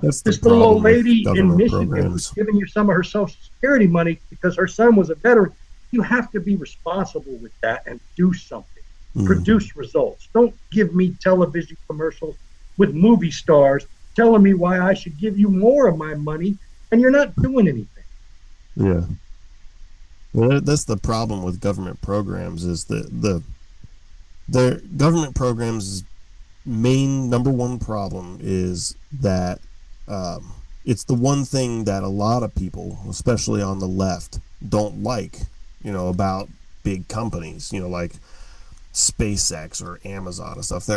That's the this little old problem with lady in government Michigan who's programs. giving you some of her Social Security money because her son was a veteran. You have to be responsible with that and do something. Mm. Produce results. Don't give me television commercials with movie stars telling me why I should give you more of my money and you're not doing anything. Yeah. Well, that's the problem with government programs is the government programs main number one problem is that it's the one thing that a lot of people, especially on the left, don't like, about big companies, like SpaceX or Amazon and stuff.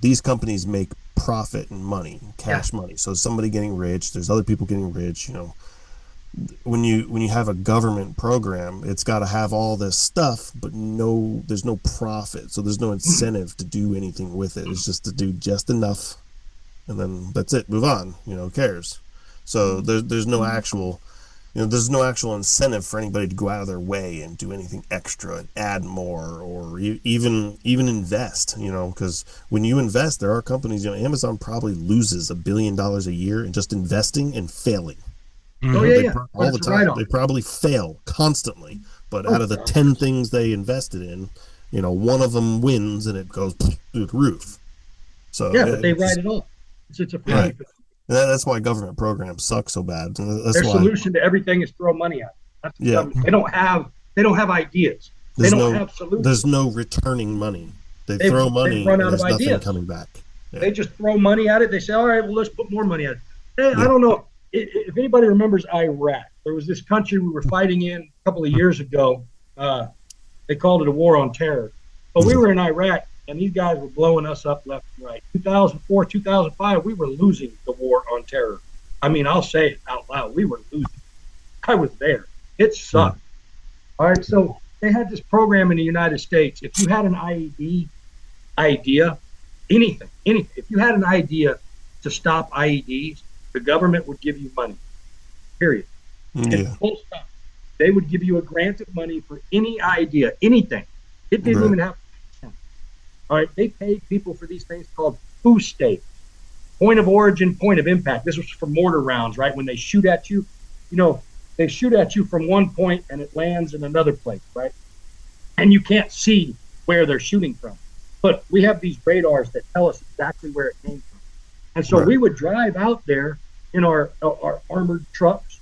These companies make profit and money, Yeah. cash money. So somebody getting rich, there's other people getting rich, when you have a government program, it's got to have all this stuff, but there's no profit, so there's no incentive to do anything with it. It's just to do just enough, and then that's it. Move on. Who cares? So there's no actual incentive for anybody to go out of their way and do anything extra and add more or even invest. Because when you invest, there are companies. Amazon probably loses $1 billion a year in just investing and failing. Oh, Hmm. yeah, They yeah. But all the it's a time. write off. They probably fail constantly. But out Oh, of the 10 things they invested in, one of them wins and it goes through the roof. So yeah, but they it's write just, it off. It's a right. free. That's why government programs suck so bad. And that's Their why, solution to everything is throw money at it. That's the yeah, government. They don't have ideas. They there's don't no have solutions. there's no returning money. They They've throw they've money run and out of there's nothing ideas. coming back. Yeah, They just throw money at it. They say, all right, well, let's put more money at it. Hey, I yeah, don't know if anybody remembers Iraq. There was this country we were fighting in a couple of years ago. They called it a war on terror. But we were in Iraq, and these guys were blowing us up left and right. 2004, 2005, we were losing the war on terror. I mean, I'll say it out loud. We were losing. I was there. It sucked. All right, so they had this program in the United States. If you had an IED, idea, anything. If you had an idea to stop IEDs, the government would give you money. Period. Yeah. And full stop. They would give you a grant of money for any idea, anything. It didn't Right. even have. All right, they paid people for these things called FOO state, point of origin, point of impact. This was for mortar rounds, right? When they shoot at you, they shoot at you from one point and it lands in another place, right? And you can't see where they're shooting from. But we have these radars that tell us exactly where it came from. And so Right. we would drive out there in our armored trucks,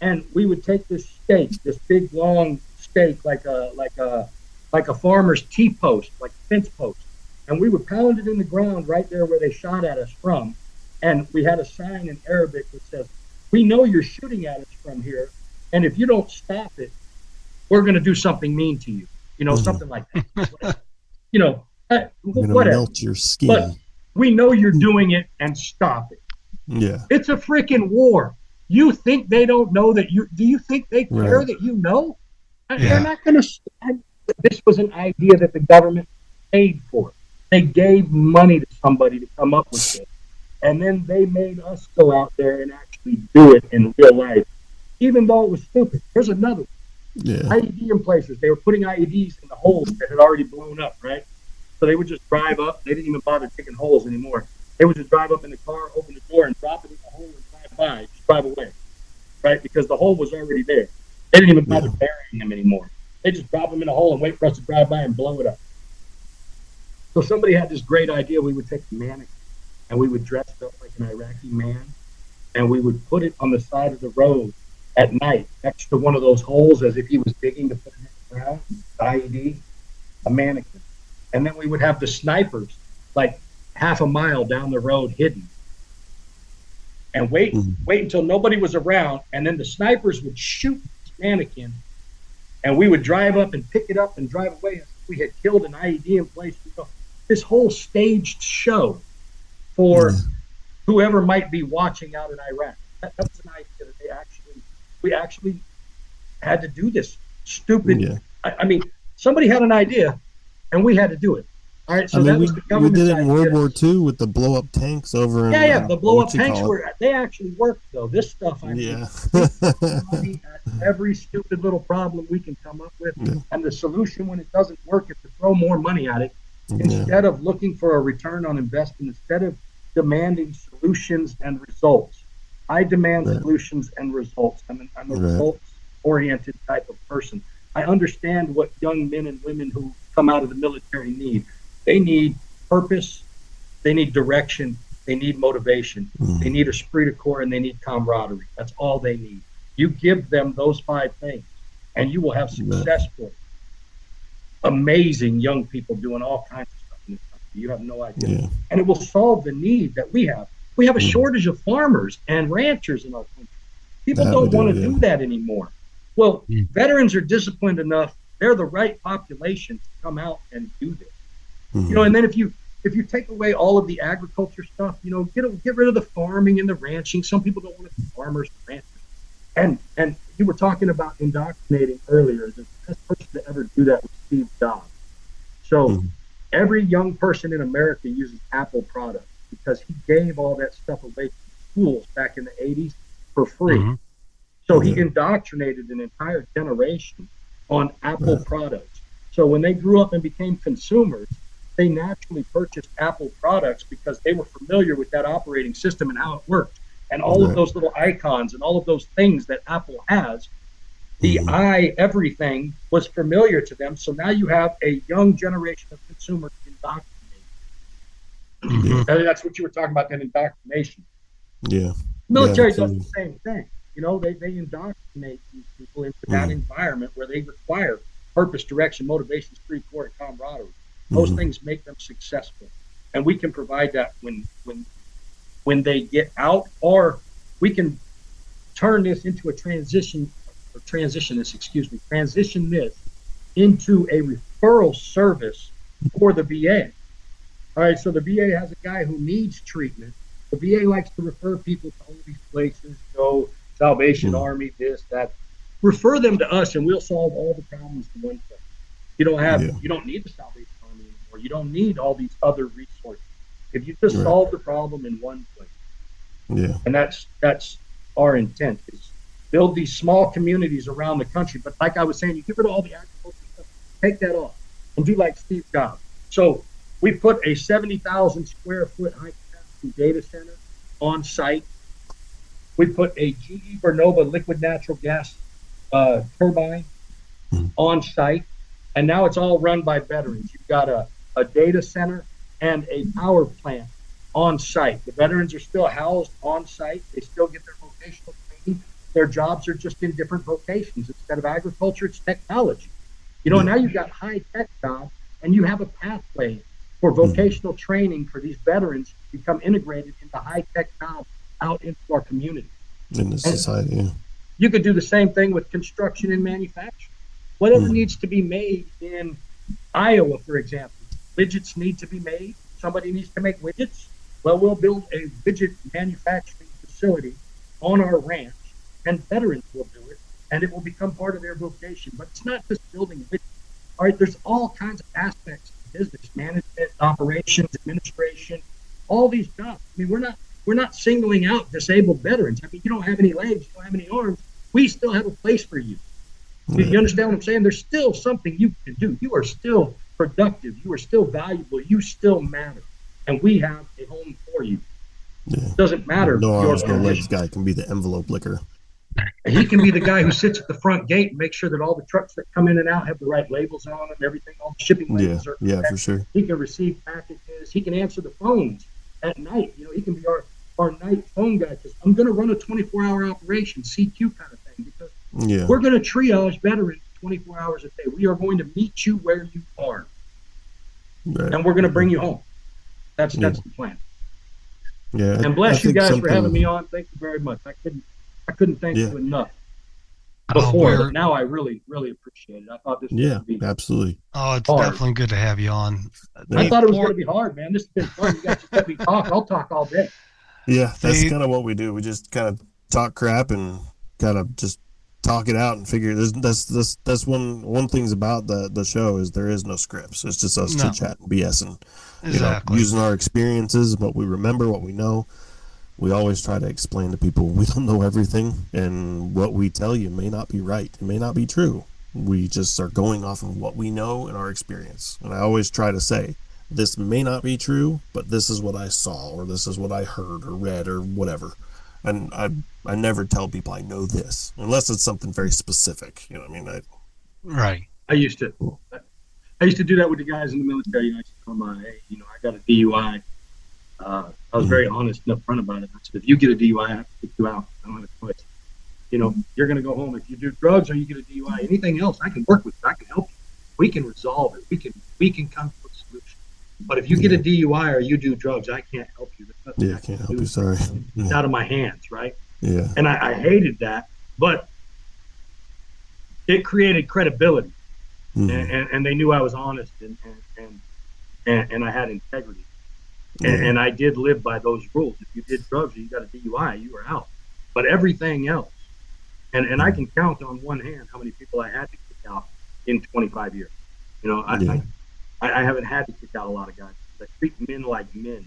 and we would take this stake, this big long stake, like a farmer's T-post, like a fence post, and we would pound it in the ground right there where they shot at us from. And we had a sign in Arabic that says, "We know you're shooting at us from here, and if you don't stop it, we're going to do something mean to you." Something like that. I'm gonna Whatever. melt your skin. But we know you're doing it, and stop it. Yeah. It's a freaking war. You think they don't know that you? Do you think they care Right. that you know? Yeah. They're not going to. This was an idea that the government paid for. They gave money to somebody to come up with it, and then they made us go out there and actually do it in real life, even though it was stupid. Here's another one. Yeah. IED in places. They were putting IEDs in the holes that had already blown up, right? So they would just drive up. They didn't even bother digging holes anymore. They would just drive up in the car, open the door, and drop it in the hole and drive by, just drive away, right? Because the hole was already there. They didn't even bother burying them anymore. They just drop them in a hole and wait for us to drive by and blow it up. So somebody had this great idea. We would take a mannequin and we would dress it up like an Iraqi man, and we would put it on the side of the road at night next to one of those holes as if he was digging to put it in the ground, the IED, a mannequin. And then we would have the snipers like half a mile down the road hidden and wait until nobody was around, and then the snipers would shoot this mannequin, and we would drive up and pick it up and drive away. We had killed an IED in place. This whole staged show for whoever might be watching out in Iraq. That was an idea that we actually had to do this stupid. Yeah. I mean, somebody had an idea, and we had to do it. All right, so I that mean, was the we government did it in World idea. War II with the blow up tanks over in Yeah, the blow up what you tanks call it. they actually worked though. This stuff, I mean, Yeah. money at every stupid little problem we can come up with, and the solution when it doesn't work is to throw more money at it instead of looking for a return on investment, instead of demanding solutions and results. I demand solutions and results. I'm a results-oriented type of person. I understand what young men and women who come out of the military need. They need purpose, they need direction, they need motivation, they need esprit de corps, and they need camaraderie. That's all they need. You give them those 5 things, and you will have successful, amazing young people doing all kinds of stuff in this country. You have no idea. And it will solve the need that we have. We have a shortage of farmers and ranchers in our country. People don't want to do that anymore. Well, veterans are disciplined enough. They're the right population to come out and do this. And then if you take away all of the agriculture stuff, get rid of the farming and the ranching. Some people don't want to be farmers and ranchers. And you were talking about indoctrinating earlier. The best person to ever do that was Steve Jobs. So every young person in America uses Apple products because he gave all that stuff away to schools back in the 80s for free. So he indoctrinated an entire generation on Apple products. So when they grew up and became consumers, they naturally purchased Apple products because they were familiar with that operating system and how it worked. And all of those little icons and all of those things that Apple has, the everything was familiar to them. So now you have a young generation of consumers indoctrinated. That's what you were talking about, that indoctrination. Military does the same thing. They indoctrinate these people into that environment where they require purpose, direction, motivation, esprit de corps, and camaraderie. Those things make them successful, and we can provide that when they get out, or we can turn this into a transition this into a referral service for the VA. All right, so the VA has a guy who needs treatment. The VA likes to refer people to all these places, Salvation Army, this, that. Refer them to us, and we'll solve all the problems in one place. You don't need the Salvation Army anymore. You don't need all these other resources. If you just Right. solve the problem in one place, Yeah. and that's our intent, is build these small communities around the country. But like I was saying, you get rid of all the agriculture stuff, take that off, and do like Steve Jobs. So we put a 70,000 square foot high capacity data center on site. We put a GE Vernova liquid natural gas turbine on site, and now it's all run by veterans. You've got a data center and a power plant on site. The veterans are still housed on site. They still get their vocational training. Their jobs are just in different vocations. Instead of agriculture, it's technology. You know, now you've got high tech jobs, and you have a pathway for vocational training for these veterans to become integrated into high tech jobs out into our community. In the society. Yeah. You could do the same thing with construction and manufacturing. Whatever needs to be made in Iowa, for example, widgets need to be made. Somebody needs to make widgets. Well, we'll build a widget manufacturing facility on our ranch, and veterans will do it, and it will become part of their vocation. But it's not just building widgets. All right, there's all kinds of aspects of business management, operations, administration, all these jobs. I mean, we're not singling out disabled veterans. I mean, you don't have any legs, you don't have any arms. We still have a place for you. You understand what I'm saying? There's still something you can do. You are still productive. You are still valuable. You still matter. And we have a home for you. Yeah. It doesn't matter. No your arms, no legs condition. guy can be the envelope licker. He can be the guy who sits at the front gate and makes sure that all the trucks that come in and out have the right labels on them, everything, all the shipping labels are Yeah, correct. for sure. He can receive packages. He can answer the phones at night. You know, he can be our night phone guy, because I'm going to run a 24-hour operation, CQ kind of thing, because Yeah. we're going to triage veterans 24 hours a day. We are going to meet you where you are, Right. and we're going to bring you home. That's Yeah. the plan. Yeah. And bless you think guys for having something- me on. Thank you very much. I couldn't thank Yeah. you enough Oh, before, we're- but now I really, really appreciate it. I thought this was Yeah, going to be. absolutely. oh, it's hard. definitely good to have you on. I thought it was Before- going to be hard, man. This has been fun. You guys just let me talk. I'll talk all day. Yeah, that's They- kind of what we do. We just kind of talk crap and kind of just talk it out and figure. That's one things about the show is there is no scripts. It's just us No. chit chat and BSing. Exactly. Using our experiences, what we remember, what we know. We always try to explain to people we don't know everything, and what we tell you may not be right. It may not be true. We just are going off of what we know and our experience. And I always try to say, this may not be true, but this is what I saw, or this is what I heard or read or whatever. And I never tell people I know this, unless it's something very specific. You know what I mean? Right. I used to do that with the guys in the military. You know, I used to tell them, hey, you know, I got a DUI. I was very honest and upfront about it. I said, if you get a DUI, I have to kick you out. I don't have a choice. You know, you're going to go home. If you do drugs or you get a DUI, anything else, I can work with you. I can help you. We can resolve it. We can come to a solution. But if you get a DUI or you do drugs, I can't help you. There's nothing Yeah, I can can't help do. you. Sorry. It's out of my hands, right? Yeah. And I hated that, but it created credibility, and they knew I was honest and I had integrity, and I did live by those rules. If you did drugs or you got a DUI, you were out. But everything else, and I can count on one hand how many people I had to kick out in 25 years. You know, I haven't had to kick out a lot of guys. I treat men like men,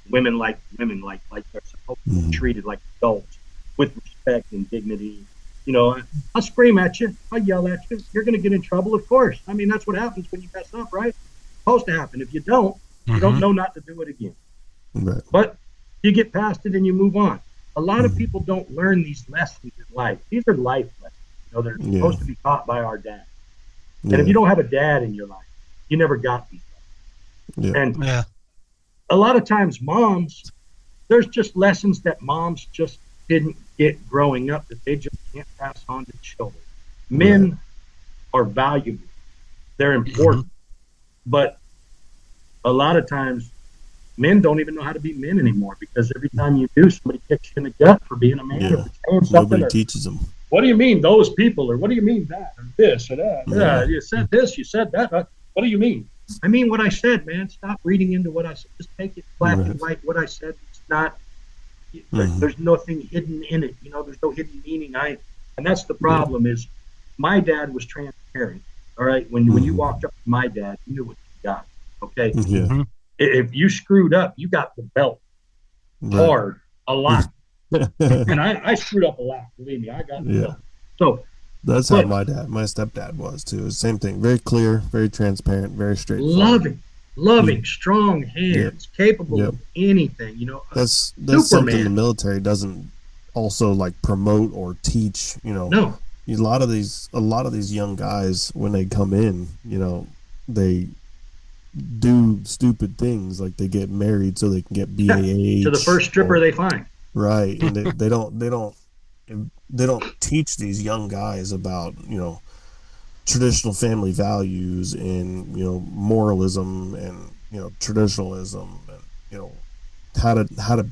women like women, like they're supposed to be treated, like adults, with respect and dignity. You know, I'll scream at you, I'll yell at you. You're going to get in trouble, of course. I mean, that's what happens when you mess up, right? It's supposed to happen. If you don't, you don't know not to do it again. Right. But you get past it and you move on. A lot of people don't learn these lessons in life. These are life lessons. You know, they're supposed to be taught by our dad. And if you don't have a dad in your life, you never got these lessons. And a lot of times moms, there's just lessons that moms just didn't get growing up that they just can't pass on to children. Men are valuable. They're important. But a lot of times men don't even know how to be men anymore, because every time you do, somebody kicks you in the gut for being a man or saying something. Nobody teaches them. What do you mean those people? Or what do you mean that? Or this or that? Yeah, you said this, you said that. What do you mean? I mean what I said, man. Stop reading into what I said. Just take it black and white. What I said, it's not, there's nothing hidden in it. You know, there's no hidden meaning. And that's the problem is my dad was transparent. All right. When you walked up to my dad, you knew what you got. Okay, Yeah. Hmm. if you screwed up, you got the belt Right. hard a lot, and I screwed up a lot. Believe me, I got the Yeah. belt. So, That's how but my stepdad was too. Same thing. Very clear, very transparent, very straightforward. loving, He, loving, strong yep, hands, capable yep. of anything. That's something the Superman. military doesn't also like promote or teach. No, A lot of these young guys when they come in, they do stupid things like they get married so they can get yeah, to the BAH first stripper or they find. right, and they don't teach these young guys about traditional family values and moralism and traditionalism and you know how to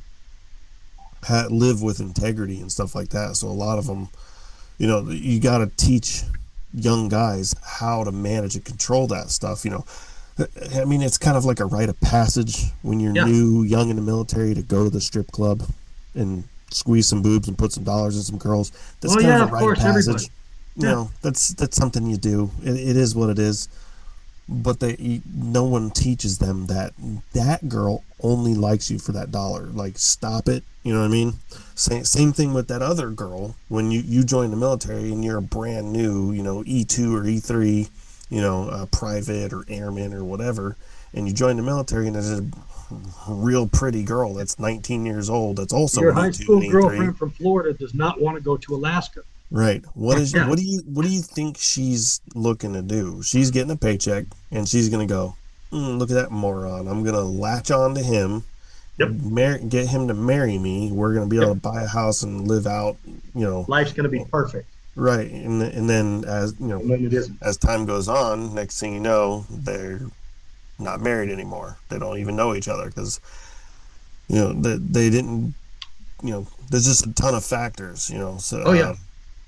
live with integrity and stuff like that. So a lot of them, you got to teach young guys how to manage and control that stuff. I mean, it's kind of like a rite of passage when you're Yeah. new, young in the military to go to the strip club and squeeze some boobs and put some dollars in some girls. That's Oh kind of yeah, a of rite of course, everybody. passage. Yeah. That's something you do. It is what it is. But no one teaches them that that girl only likes you for that dollar. Like, stop it. You know what I mean? Same thing with that other girl. When you join the military and you're a brand new, E2 or E3, private or airman or whatever, and you join the military and there's a real pretty girl that's 19 years old that's also Your an high E2 school and E3. girlfriend from Florida does not want to go to Alaska. Right. What is Yeah. what do you think she's looking to do? She's getting a paycheck and she's gonna go, look at that moron. I'm gonna latch on to him, Yep. get him to marry me. We're gonna be able Yep. to buy a house and live out, Life's going to be perfect. right. And then And then it isn't. as time goes on, next thing you know, they're not married anymore. They don't even know each other because they didn't. There's just a ton of factors. So Oh yeah.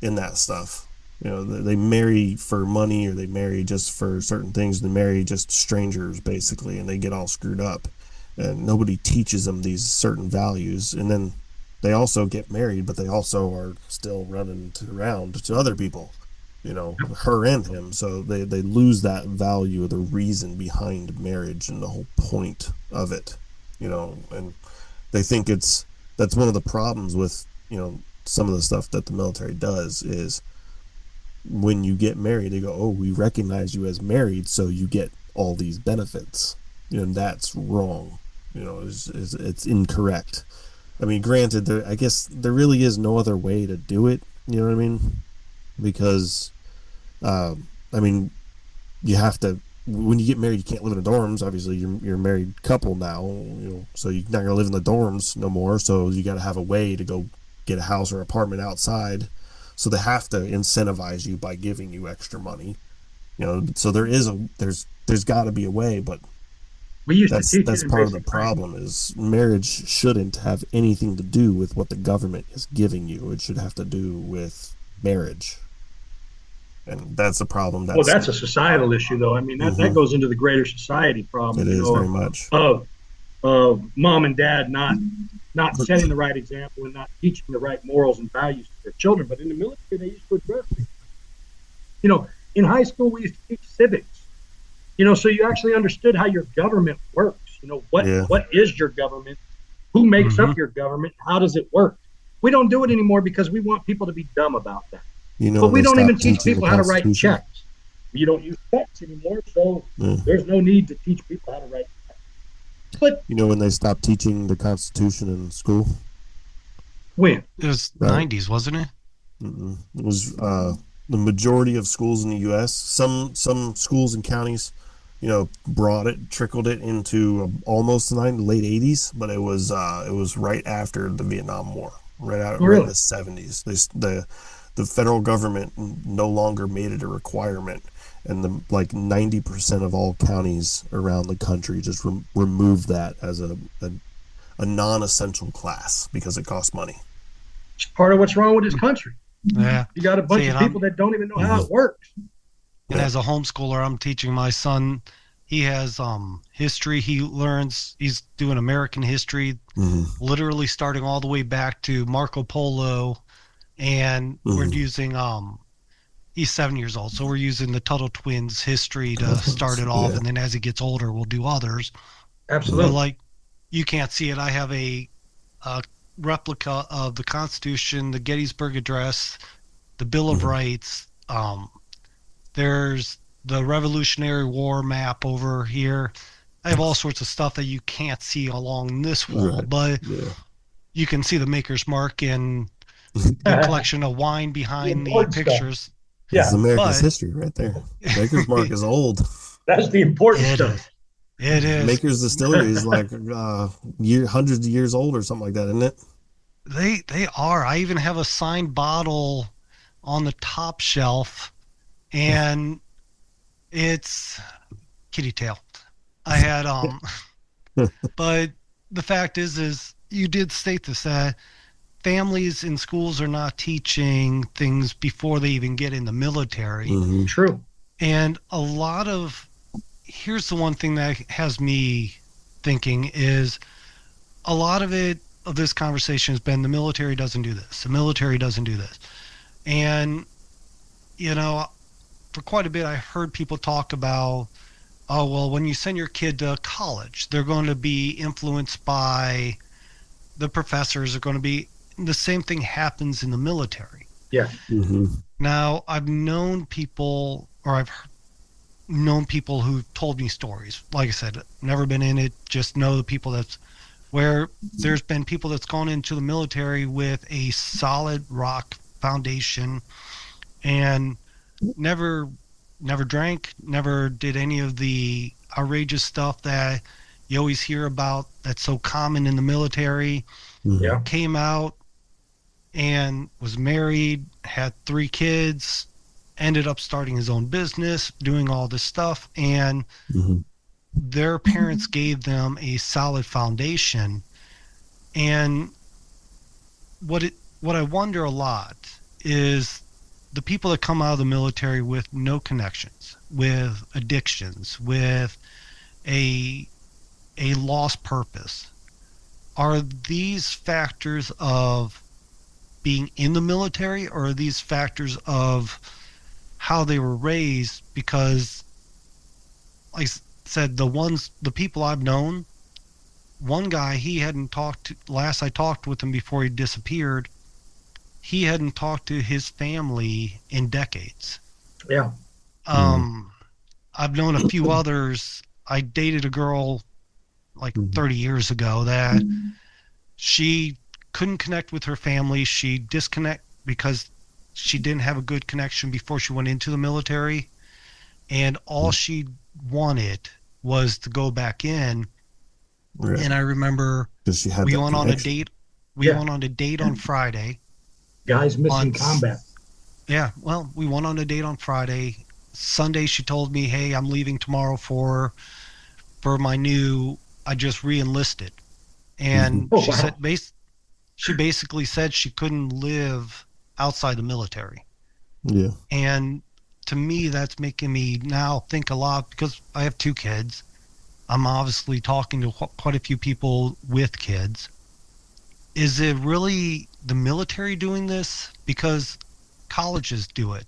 in that stuff. They marry for money or they marry just for certain things. They marry just strangers basically, and they get all screwed up. And nobody teaches them these certain values. And then they also get married, but they also are still running around to other people, her and him. So they lose that value or the reason behind marriage and the whole point of it, and they think that's one of the problems with, some of the stuff that the military does is when you get married, they go, "Oh, we recognize you as married, so you get all these benefits." And that's wrong. It's incorrect. I mean, granted, I guess there really is no other way to do it. You know what I mean? Because, I mean, you have to. When you get married, you can't live in the dorms. Obviously, you're a married couple now. So you're not gonna live in the dorms no more. So you got to have a way to go get a house or apartment outside. So they have to incentivize you by giving you extra money. So there's got to be a way, but We used to that's teach it that's in part of the basic training. problem is marriage shouldn't have anything to do with what the government is giving you. It should have to do with marriage, and that's a problem. Well, That's that's a societal issue, though. I mean, that mhm, goes into the greater society problem, it is very much. of mom and dad not setting the right example and not teaching the right morals and values to their children. But in the military, they used to address it. In high school, we used to teach civics. So you actually understood how your government works. Yeah, What is your government? Who makes Hmm. up your government? How does it work? We don't do it anymore because we want people to be dumb about that. But we they don't even stopped teach teaching the people how to write Constitution. checks. You don't use checks anymore, so Yeah. there's no need to teach people how to write checks. But When they stopped teaching the Constitution in school, when? It was right? 90s, wasn't it? It was the majority of schools in the U.S. Some schools and counties, trickled it into almost the late '80s, but it was right after the Vietnam War, right in Really? the '70s. The federal government no longer made it a requirement, and like 90% of all counties around the country just removed that as a non-essential class because it costs money. It's part of what's wrong with this country. Yeah. You got a bunch See, of and people that don't even know how Mhm. it works. Yeah. as a homeschooler, I'm teaching my son. He has history. He's doing American history, Hmm. literally starting all the way back to Marco Polo, and we're Hmm. using He's 7 years old, so we're using the Tuttle twins history to start it off, Yeah. and then as he gets older, we'll do others. But Absolutely. like, you can't see it. I have a replica of the Constitution, the Gettysburg Address, the Bill of Mhm. Rights. There's the Revolutionary War map over here. I have all sorts of stuff that you can't see along this wall, Right. but Yeah. you can see the Maker's Mark and the The collection of wine behind the important stuff. pictures. This is Yeah, America's But history right there. Maker's Mark is old. that's the important it stuff. is. It is. Maker's Distillery is like hundreds of years old or something like that, isn't it? They are. I even have a signed bottle on the top shelf, and it's kitty tail. I had but the fact is you did state this, that families in schools are not teaching things before they even get in the military. Mhm. True. And a lot of, here's the one thing that has me thinking is, a lot of this conversation has been, the military doesn't do this, the military doesn't do this. And you know, for quite a bit I heard people talk about, oh well, when you send your kid to college, they're going to be influenced by the professors, are going to be, the same thing happens in the military. Yeah. Mhm. Now, I've known people, or I've known people who told me stories. Like I said, never been in it, just know the people that's, where there's been people that's gone into the military with a solid rock foundation and never drank, never did any of the outrageous stuff that you always hear about that's so common in the military. Mhm. Yeah. Came out and was married, had 3 kids, ended up starting his own business, doing all this stuff, and Mhm. their parents gave them a solid foundation. And what I wonder a lot is the people that come out of the military with no connections, with addictions, with a lost purpose. Are these factors of being in the military, or are these factors of how they were raised? Because, like I said, the people I've known, one guy, he hadn't talked to, last I talked with him before he disappeared, he hadn't talked to his family in decades. Yeah. Um, I've known a few others. I dated a girl like Mhm. 30 years ago that she couldn't connect with her family. She disconnect because she didn't have a good connection before she went into the military, and all she wanted was to go back in. Right. And I remember Because she had we that went on a connection. date. We Yeah. went on a date on Friday. Guys missing Once. combat. Yeah, well, we went on a date on Friday. Sunday, she told me, "Hey, I'm leaving tomorrow for my new. I just re-enlisted," and Oh, she wow. said, she basically said she couldn't live outside the military. Yeah. And to me, that's making me now think a lot, because I have 2 kids. I'm obviously talking to quite a few people with kids. Is it really the military doing this? Because colleges do it.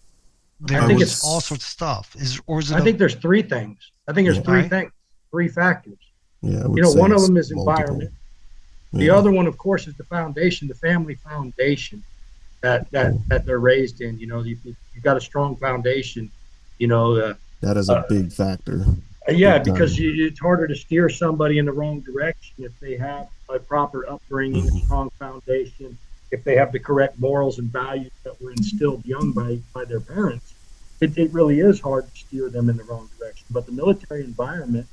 I think There's it's all sorts of stuff. Or is it I think there's 3 things. I think there's Yeah. three Right? things, 3 factors. Yeah. I would You know, say one of it's them is multiple. environment. The Yeah. other one, of course, is the foundation, the family foundation that they're raised in. You know, you've got a strong foundation. You know, That is a big factor. yeah, Big time. because it's harder to steer somebody in the wrong direction if they have a proper upbringing, a strong foundation, if they have the correct morals and values that were instilled young by their parents. It really is hard to steer them in the wrong direction. But the military environment,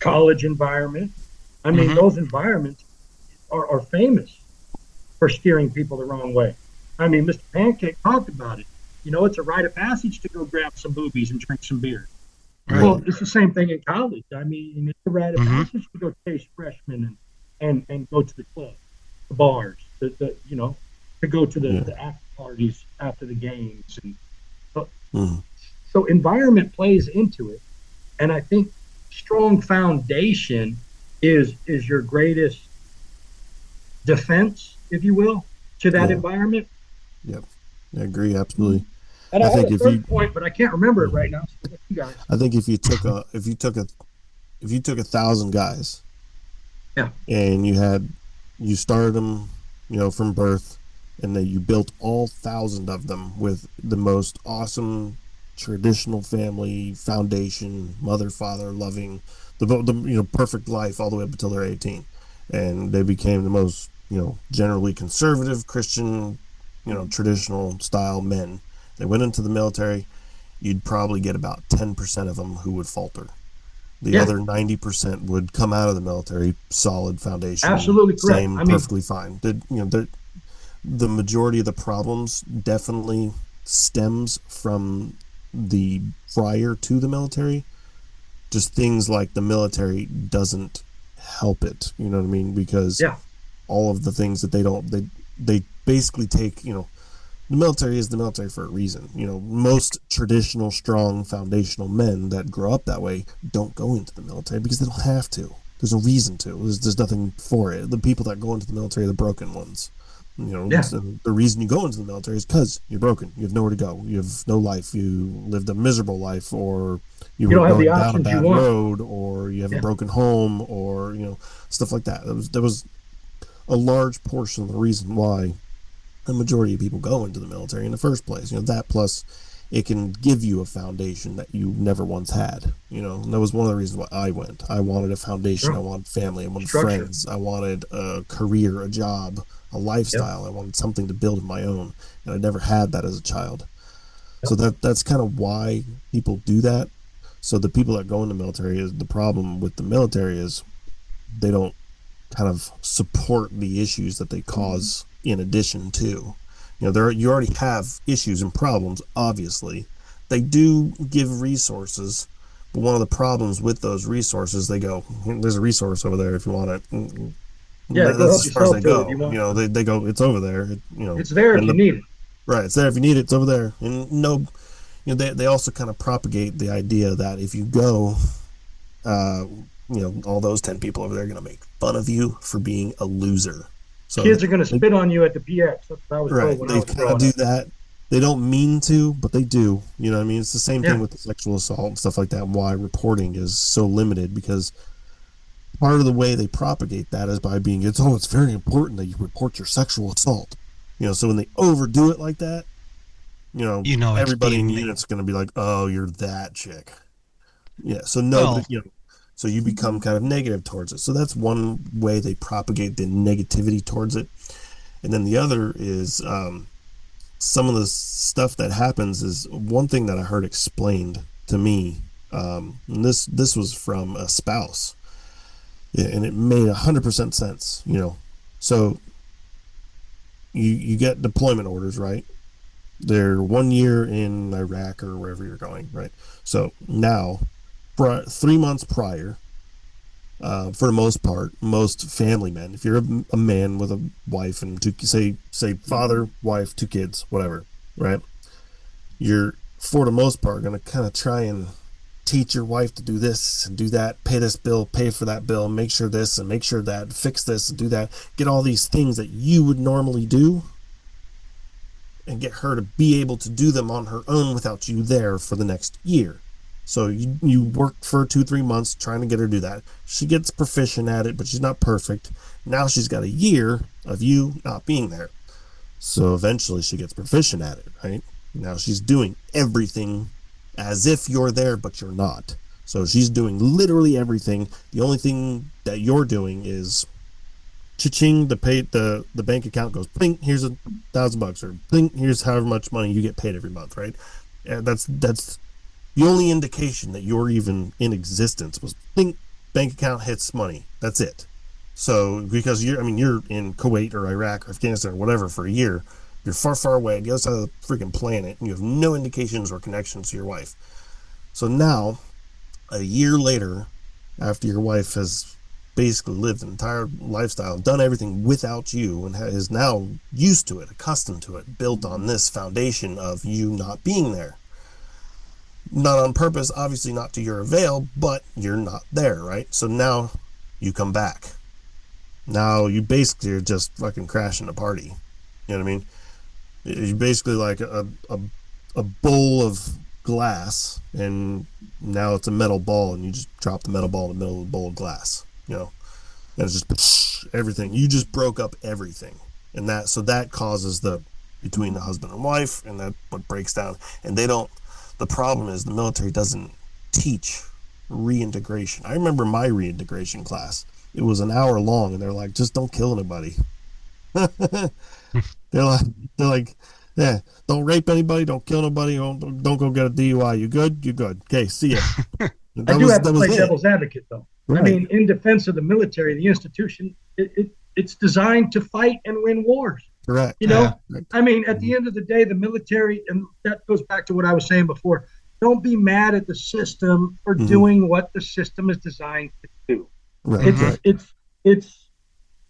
college environment, I mean, Mhm. those environments are famous for steering people the wrong way. I mean, Mr. Pancake talked about it. You know, it's a rite of passage to go grab some boobies and drink some beer. Right. Well, it's the same thing in college. I mean, it's a rite of Mhm. passage to go chase freshmen and go to the club, the bars, you know, to go to the after parties after the games. And Mhm. so environment plays into it. And I think strong foundation is your greatest defense, if you will, to that Yeah. environment. Yep. I agree absolutely. And I I had think a if you, third point, but I can't remember it right now. So I'll let you guys. I think if you took 1,000 guys Yeah. and you started them, from birth, and then you built all 1,000 of them with the most awesome traditional family foundation, mother, father, loving, the perfect life all the way up until they're 18, and they became the most generally conservative Christian, traditional style men. They went into the military. You'd probably get about 10% of them who would falter. The Yeah. other 90% would come out of the military solid foundation, Absolutely correct. same, I mean, perfectly fine. The majority of the problems definitely stems from the prior to the military. Just things like the military doesn't help it. You know what I mean? Because yeah. all of the things that they basically take. The military is the military for a reason. Most traditional, strong, foundational men that grow up that way don't go into the military because they don't have to. There's no reason to. There's nothing for it. The people that go into the military are the broken ones. Yeah. The reason you go into the military is because you're broken. You have nowhere to go. You have no life. You lived a miserable life, or you You were don't have the going down a options you bad want. road, or you have a Yeah. broken home, or stuff like that. There was a large portion of the reason why the majority of people go into the military in the first place. That plus it can give you a foundation that you never once had. And that was one of the reasons why I went. I wanted a foundation. I Sure. wanted family. I wanted Structure. friends. I wanted a career, a job, a Yep. lifestyle. I wanted something to build of my own, and I never had that as a child. So Yep. that's kind of why people do that. So the people that go in the military, is the problem with the military is they don't kind of support the issues that they cause in addition to. You already have issues and problems, obviously. They do give resources, but one of the problems with those resources, they go, there's a resource over there if you want it. Yeah. Go That's help as far as they yourself to it if go. you want to. They go, it's over there. It's there if And you need it. right, it's there if you need it. It's over there. And no, they also kind of propagate the idea that if you go, uh, all those 10 people over there are going to make fun of you for being a loser. So Kids are going to spit on you at the PX. That's what I was right, told when I they was kind of growing do up. that. They don't mean to, but they do. You know what I mean? It's the same thing Yeah. with the sexual assault and stuff like that. Why reporting is so limited, because part of the way they propagate that is by being, it's very important that you report your sexual assault. So when they overdo it like that, It's everybody in being the made. unit's going to be like, "Oh, you're that chick." Yeah, so nobody, Well, so you become kind of negative towards it. So that's one way they propagate the negativity towards it. And then the other is, some of the stuff that happens is one thing that I heard explained to me. And this was from a spouse, yeah, and it made 100% sense. So you get deployment orders, right? They're 1 year in Iraq or wherever you're going, right? So now, 3 months prior, for the most part, most family men, if you're a man with a wife and two, say father, wife, two kids, whatever, right? You're, for the most part, going to kind of try and teach your wife to do this and do that, pay this bill, pay for that bill, make sure this and make sure that, fix this and do that, get all these things that you would normally do, and get her to be able to do them on her own without you there for the next year. So you work for 2-3 months trying to get her to do that. She gets proficient at it, but she's not perfect. Now she's got a year of you not being there. So eventually she gets proficient at it, right? Now she's doing everything as if you're there, but you're not. So she's doing literally everything. The only thing that you're doing is cha-ching, the bank account goes ping, here's $1,000, or ping, here's however much money you get paid every month, right? And that's the only indication that you're even in existence was ping, bank account hits money. That's it. So because you're in Kuwait or Iraq or Afghanistan or whatever for a year, you're far, far away on the other side of the freaking planet, and you have no indications or connections to your wife. So now, a year later, after your wife has basically lived an entire lifestyle, done everything without you, and is now used to it, accustomed to it, built on this foundation of you not being there. Not on purpose, obviously not to your avail, but you're not there, right? So now you come back. Now you basically are just fucking crashing the party. You know what I mean? You basically like a bowl of glass, and now it's a metal ball, and you just drop the metal ball in the middle of the bowl of glass. And it's just everything. You just broke up everything, and that causes the between the husband and wife, and that what breaks down. And they don't. The problem is the military doesn't teach reintegration. I remember my reintegration class. It was an hour long, and they're like, just don't kill anybody. they're like, yeah, don't rape anybody, don't kill nobody, don't go get a DUI. You good? You good? Okay, see ya. I do have to play devil's advocate, though. Right. I mean, in defense of the military, the institution, it's designed to fight and win wars. Correct. I mean, at the end of the day, the military, and that goes back to what I was saying before, don't be mad at the system for doing what the system is designed to do. Right. It's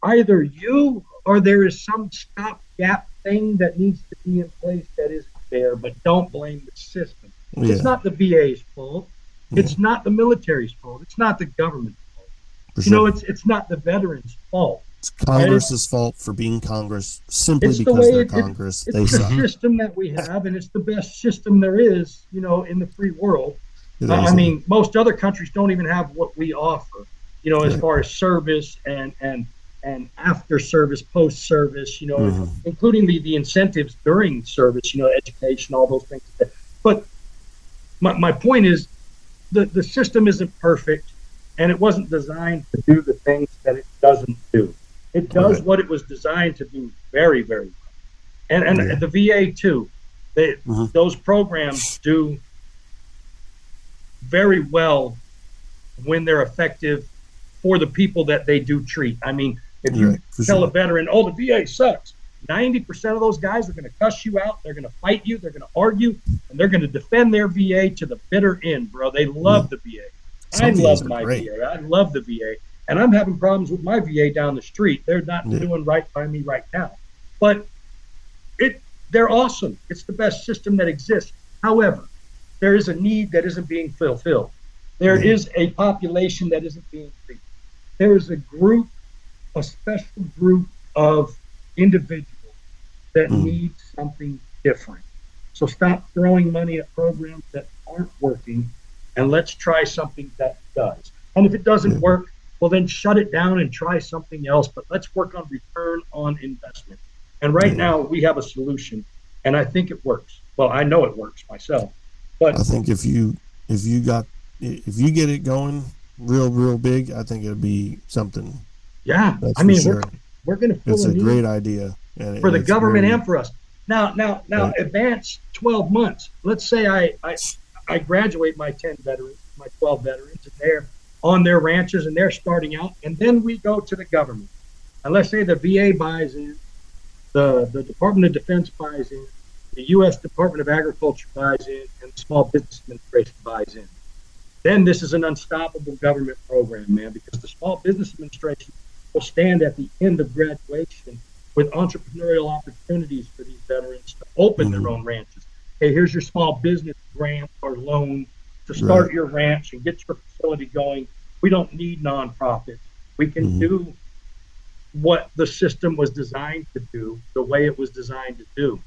either you or there is some stopgap thing that needs to be in place that is fair, but don't blame the system. Yeah. It's not the VA's fault. Yeah. It's not the military's fault. It's not the government's fault. Sure. It's not the veterans' fault. It's Congress's fault for being Congress simply because they're Congress. It's the system that we have, and it's the best system there is, in the free world. I mean, most other countries don't even have what we offer, as far as service and after service, post service, including the incentives during service, education, all those things. But my point is, the system isn't perfect, and it wasn't designed to do the things that it doesn't do. It does what it was designed to do very, very well. And the VA too, those programs do very well when they're effective for the people that they do treat. I mean, if you tell a veteran, the VA sucks, 90% of those guys are going to cuss you out. They're going to fight you. They're going to argue, and they're going to defend their VA to the bitter end, bro. They love the VA. I love my VA. I love the VA. And I'm having problems with my VA down the street. They're not doing right by me right now. But they're awesome. It's the best system that exists. However, there is a need that isn't being fulfilled. There is a population that isn't being treated. There is a special group of individuals that need something different. So stop throwing money at programs that aren't working, and let's try something that does. And if it doesn't work, well, then shut it down and try something else. But let's work on return on investment. And right now we have a solution, and I think it works. Well, I know it works myself. But I think if you get it going real big, I think it'll be something. Yeah, I mean, we're going to fill it's a great idea for the government and for us. Now, advance 12 months. Let's say I graduate my 10 veterans, my 12 veterans, and they're on their ranches and they're starting out, and then we go to the government. And let's say the VA buys in, the Department of Defense buys in, the U.S. Department of Agriculture buys in, and the Small Business Administration buys in. Then this is an unstoppable government program, man, because the Small Business Administration will stand at the end of graduation with entrepreneurial opportunities for these veterans to open their own ranches. Hey, here's your small business grant or loan to start your ranch and get your facility going. We don't need nonprofits. We can do what the system was designed to do, the way it was designed to do.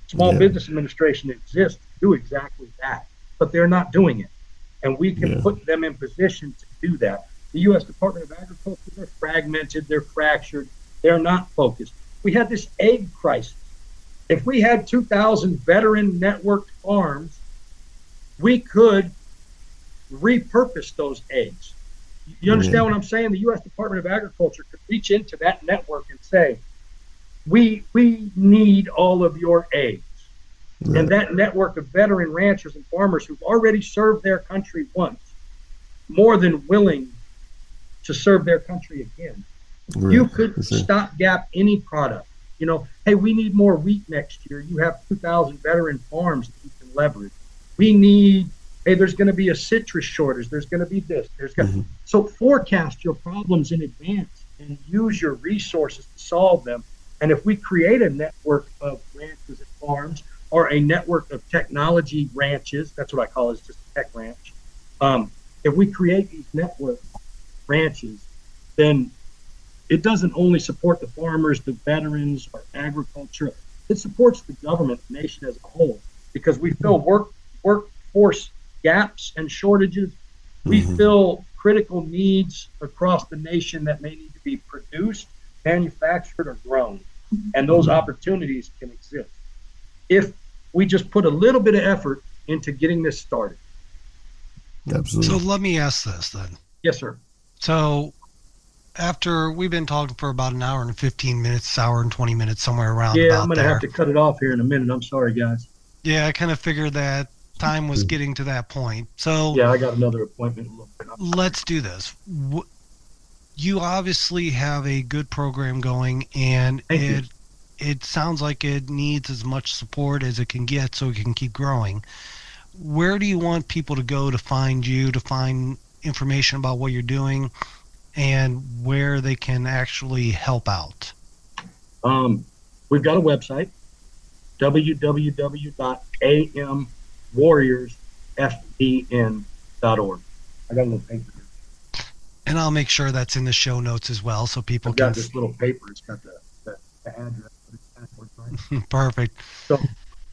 Small Business Administration exists to do exactly that, but they're not doing it. And we can put them in position to do that. The U.S. Department of Agriculture, they're fragmented, they're fractured, they're not focused. We had this egg crisis. If we had 2,000 veteran networked farms, we could repurpose those eggs. You understand what I'm saying? The U.S. Department of Agriculture could reach into that network and say, we need all of your eggs. And that network of veteran ranchers and farmers who've already served their country once, more than willing to serve their country again. You could stopgap any product. Hey, we need more wheat next year. You have 2,000 veteran farms that you can leverage. We need, hey, there's going to be a citrus shortage. There's going to be this. So forecast your problems in advance and use your resources to solve them. And if we create a network of ranches and farms, or a network of technology ranches, that's what I call it, it's just a tech ranch. If we create these network ranches, then it doesn't only support the farmers, the veterans, or agriculture. It supports the government, the nation as a whole, because we fill workforce gaps and shortages. We Mm-hmm. fill critical needs across the nation that may need to be produced, manufactured, or grown. And those opportunities can exist if we just put a little bit of effort into getting this started. Absolutely. So let me ask this then. Yes, sir. So after we've been talking for about an hour and 15 minutes, hour and 20 minutes, somewhere around Yeah, about I'm going to there. have to cut it off here in a minute. I'm sorry, guys. Yeah, I kind of figured that time was getting to that point. So Yeah, I got another appointment in a little bit. let's do this. You obviously have a good program going, and Thank you. it sounds like it needs as much support as it can get so it can keep growing. Where do you want people to go to find you, to find information about what you're doing, and where they can actually help out? We've got a website, www.amwarriorsfdn.org. I got a little paper here. And I'll make sure that's in the show notes as well, so people I've got can. this little paper. It's got the address. Perfect. So,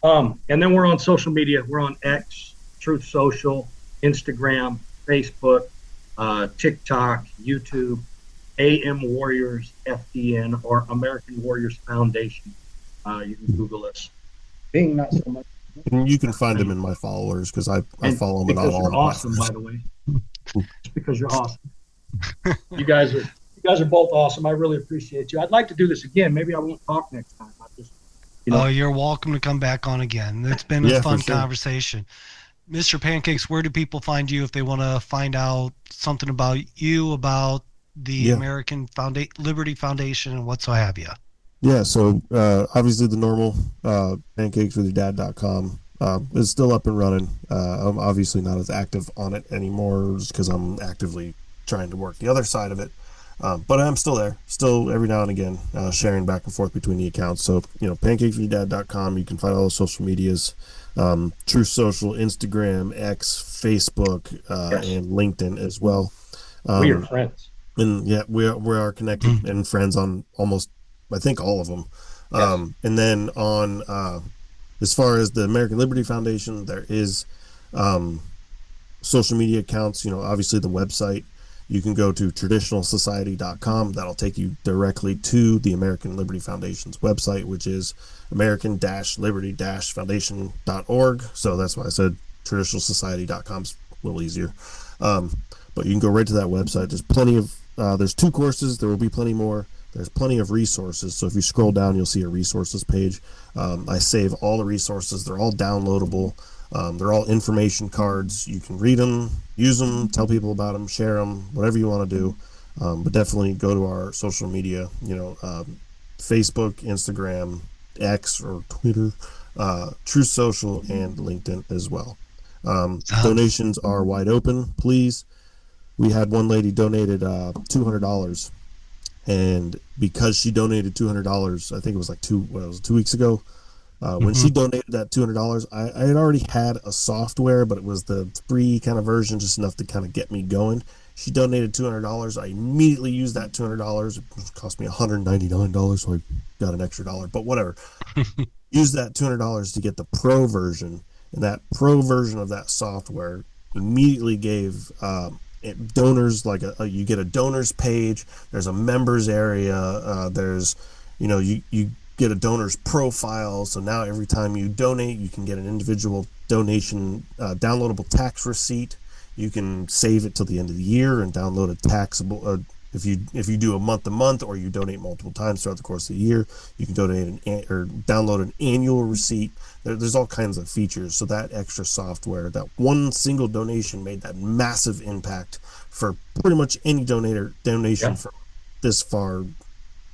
and then we're on social media. We're on X, Truth Social, Instagram, Facebook, TikTok, YouTube, AM Warriors FDN, or American Warriors Foundation. You can Google us. Bing, not so much. And you can find them in my followers because I follow them on because all you're the awesome, by platforms. the way. It's because you're awesome. You guys are both awesome. I really appreciate you. I'd like to do this again. Maybe I won't talk next time. I just, Oh, you're welcome to come back on again. It's been a Yeah, for fun sure. conversation. Mr. Pancakes, where do people find you if they want to find out something about you, about the Yeah. American Liberty Foundation, and what so have you? Yeah, so obviously the normal pancakeswithyourdad.com is still up and running. I'm obviously not as active on it anymore just because I'm actively trying to work the other side of it. But I'm still there, still every now and again, sharing back and forth between the accounts. So, pancakeswithyourdad.com, you can find all the social medias, Truth Social, Instagram, X, Facebook, Yes. and LinkedIn as well. we are friends. And yeah, we are connected and friends on almost, I think, all of them. Yes. And then on as far as the American Liberty Foundation, there is social media accounts. Obviously the website. You can go to traditionalsociety.com. That'll take you directly to the American Liberty Foundation's website, which is american-liberty-foundation.org. So that's why I said traditionalsociety.com's a little easier. But you can go right to that website. There's plenty of there's 2 courses. There will be plenty more. There's plenty of resources. So if you scroll down, you'll see a resources page. I save all the resources. They're all downloadable. They're all information cards. You can read them, use them, tell people about them, share them, whatever you want to do. But definitely go to our social media, Facebook, Instagram, X, or Twitter, Truth Social, and LinkedIn as well. Donations are wide open, please. We had one lady donated $200, and because she donated $200, I think it was like 2 weeks ago. When she donated that $200, I had already had a software, but it was the free kind of version, just enough to kind of get me going. She donated $200. I immediately used that $200. It cost me $199, so I got an extra $1, but whatever. Use that $200 to get the pro version, and that pro version of that software immediately gave donors you get a donors page. There's a members area. There's you get a donor's profile. So now every time you donate, you can get an individual donation downloadable tax receipt. You can save it till the end of the year and download a taxable. If you do a month to month, or you donate multiple times throughout the course of the year, you can donate or download an annual receipt. There's all kinds of features. So that extra software, that one single donation made that massive impact for pretty much any donation from this far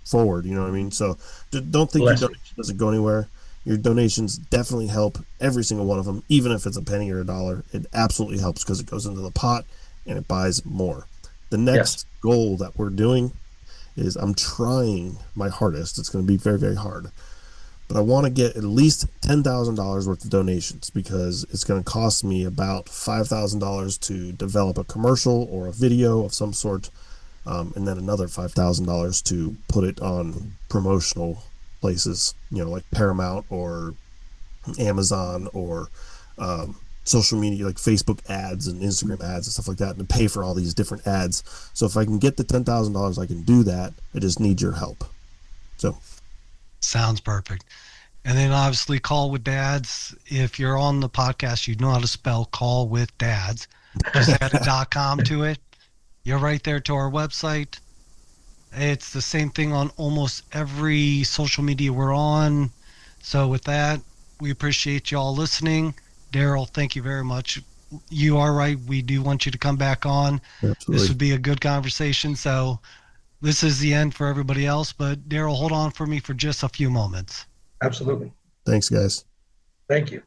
forward. You know what I mean? So don't think your donation doesn't go anywhere. Your donations definitely help, every single one of them, even if it's a penny or $1. It absolutely helps because it goes into the pot and it buys more. The next goal that we're doing is, I'm trying my hardest. It's going to be very, very hard. But I want to get at least $10,000 worth of donations, because it's going to cost me about $5,000 to develop a commercial or a video of some sort, and then another $5,000 to put it on promotional places, like Paramount or Amazon or social media like Facebook ads and Instagram ads and stuff like that, and pay for all these different ads. So if I can get the $10,000, I can do that. I just need your help. So Sounds perfect. And then obviously Call with Dads. If you're on the podcast, you know how to spell Call with Dads. Just add a .com to it. You're right there to our website. It's the same thing on almost every social media we're on. So with that, we appreciate y'all listening. Daryl, thank you very much. You are right. We do want you to come back on. absolutely. This would be a good conversation. So this is the end for everybody else. But Daryl, hold on for me for just a few moments. Absolutely. Thanks, guys. Thank you.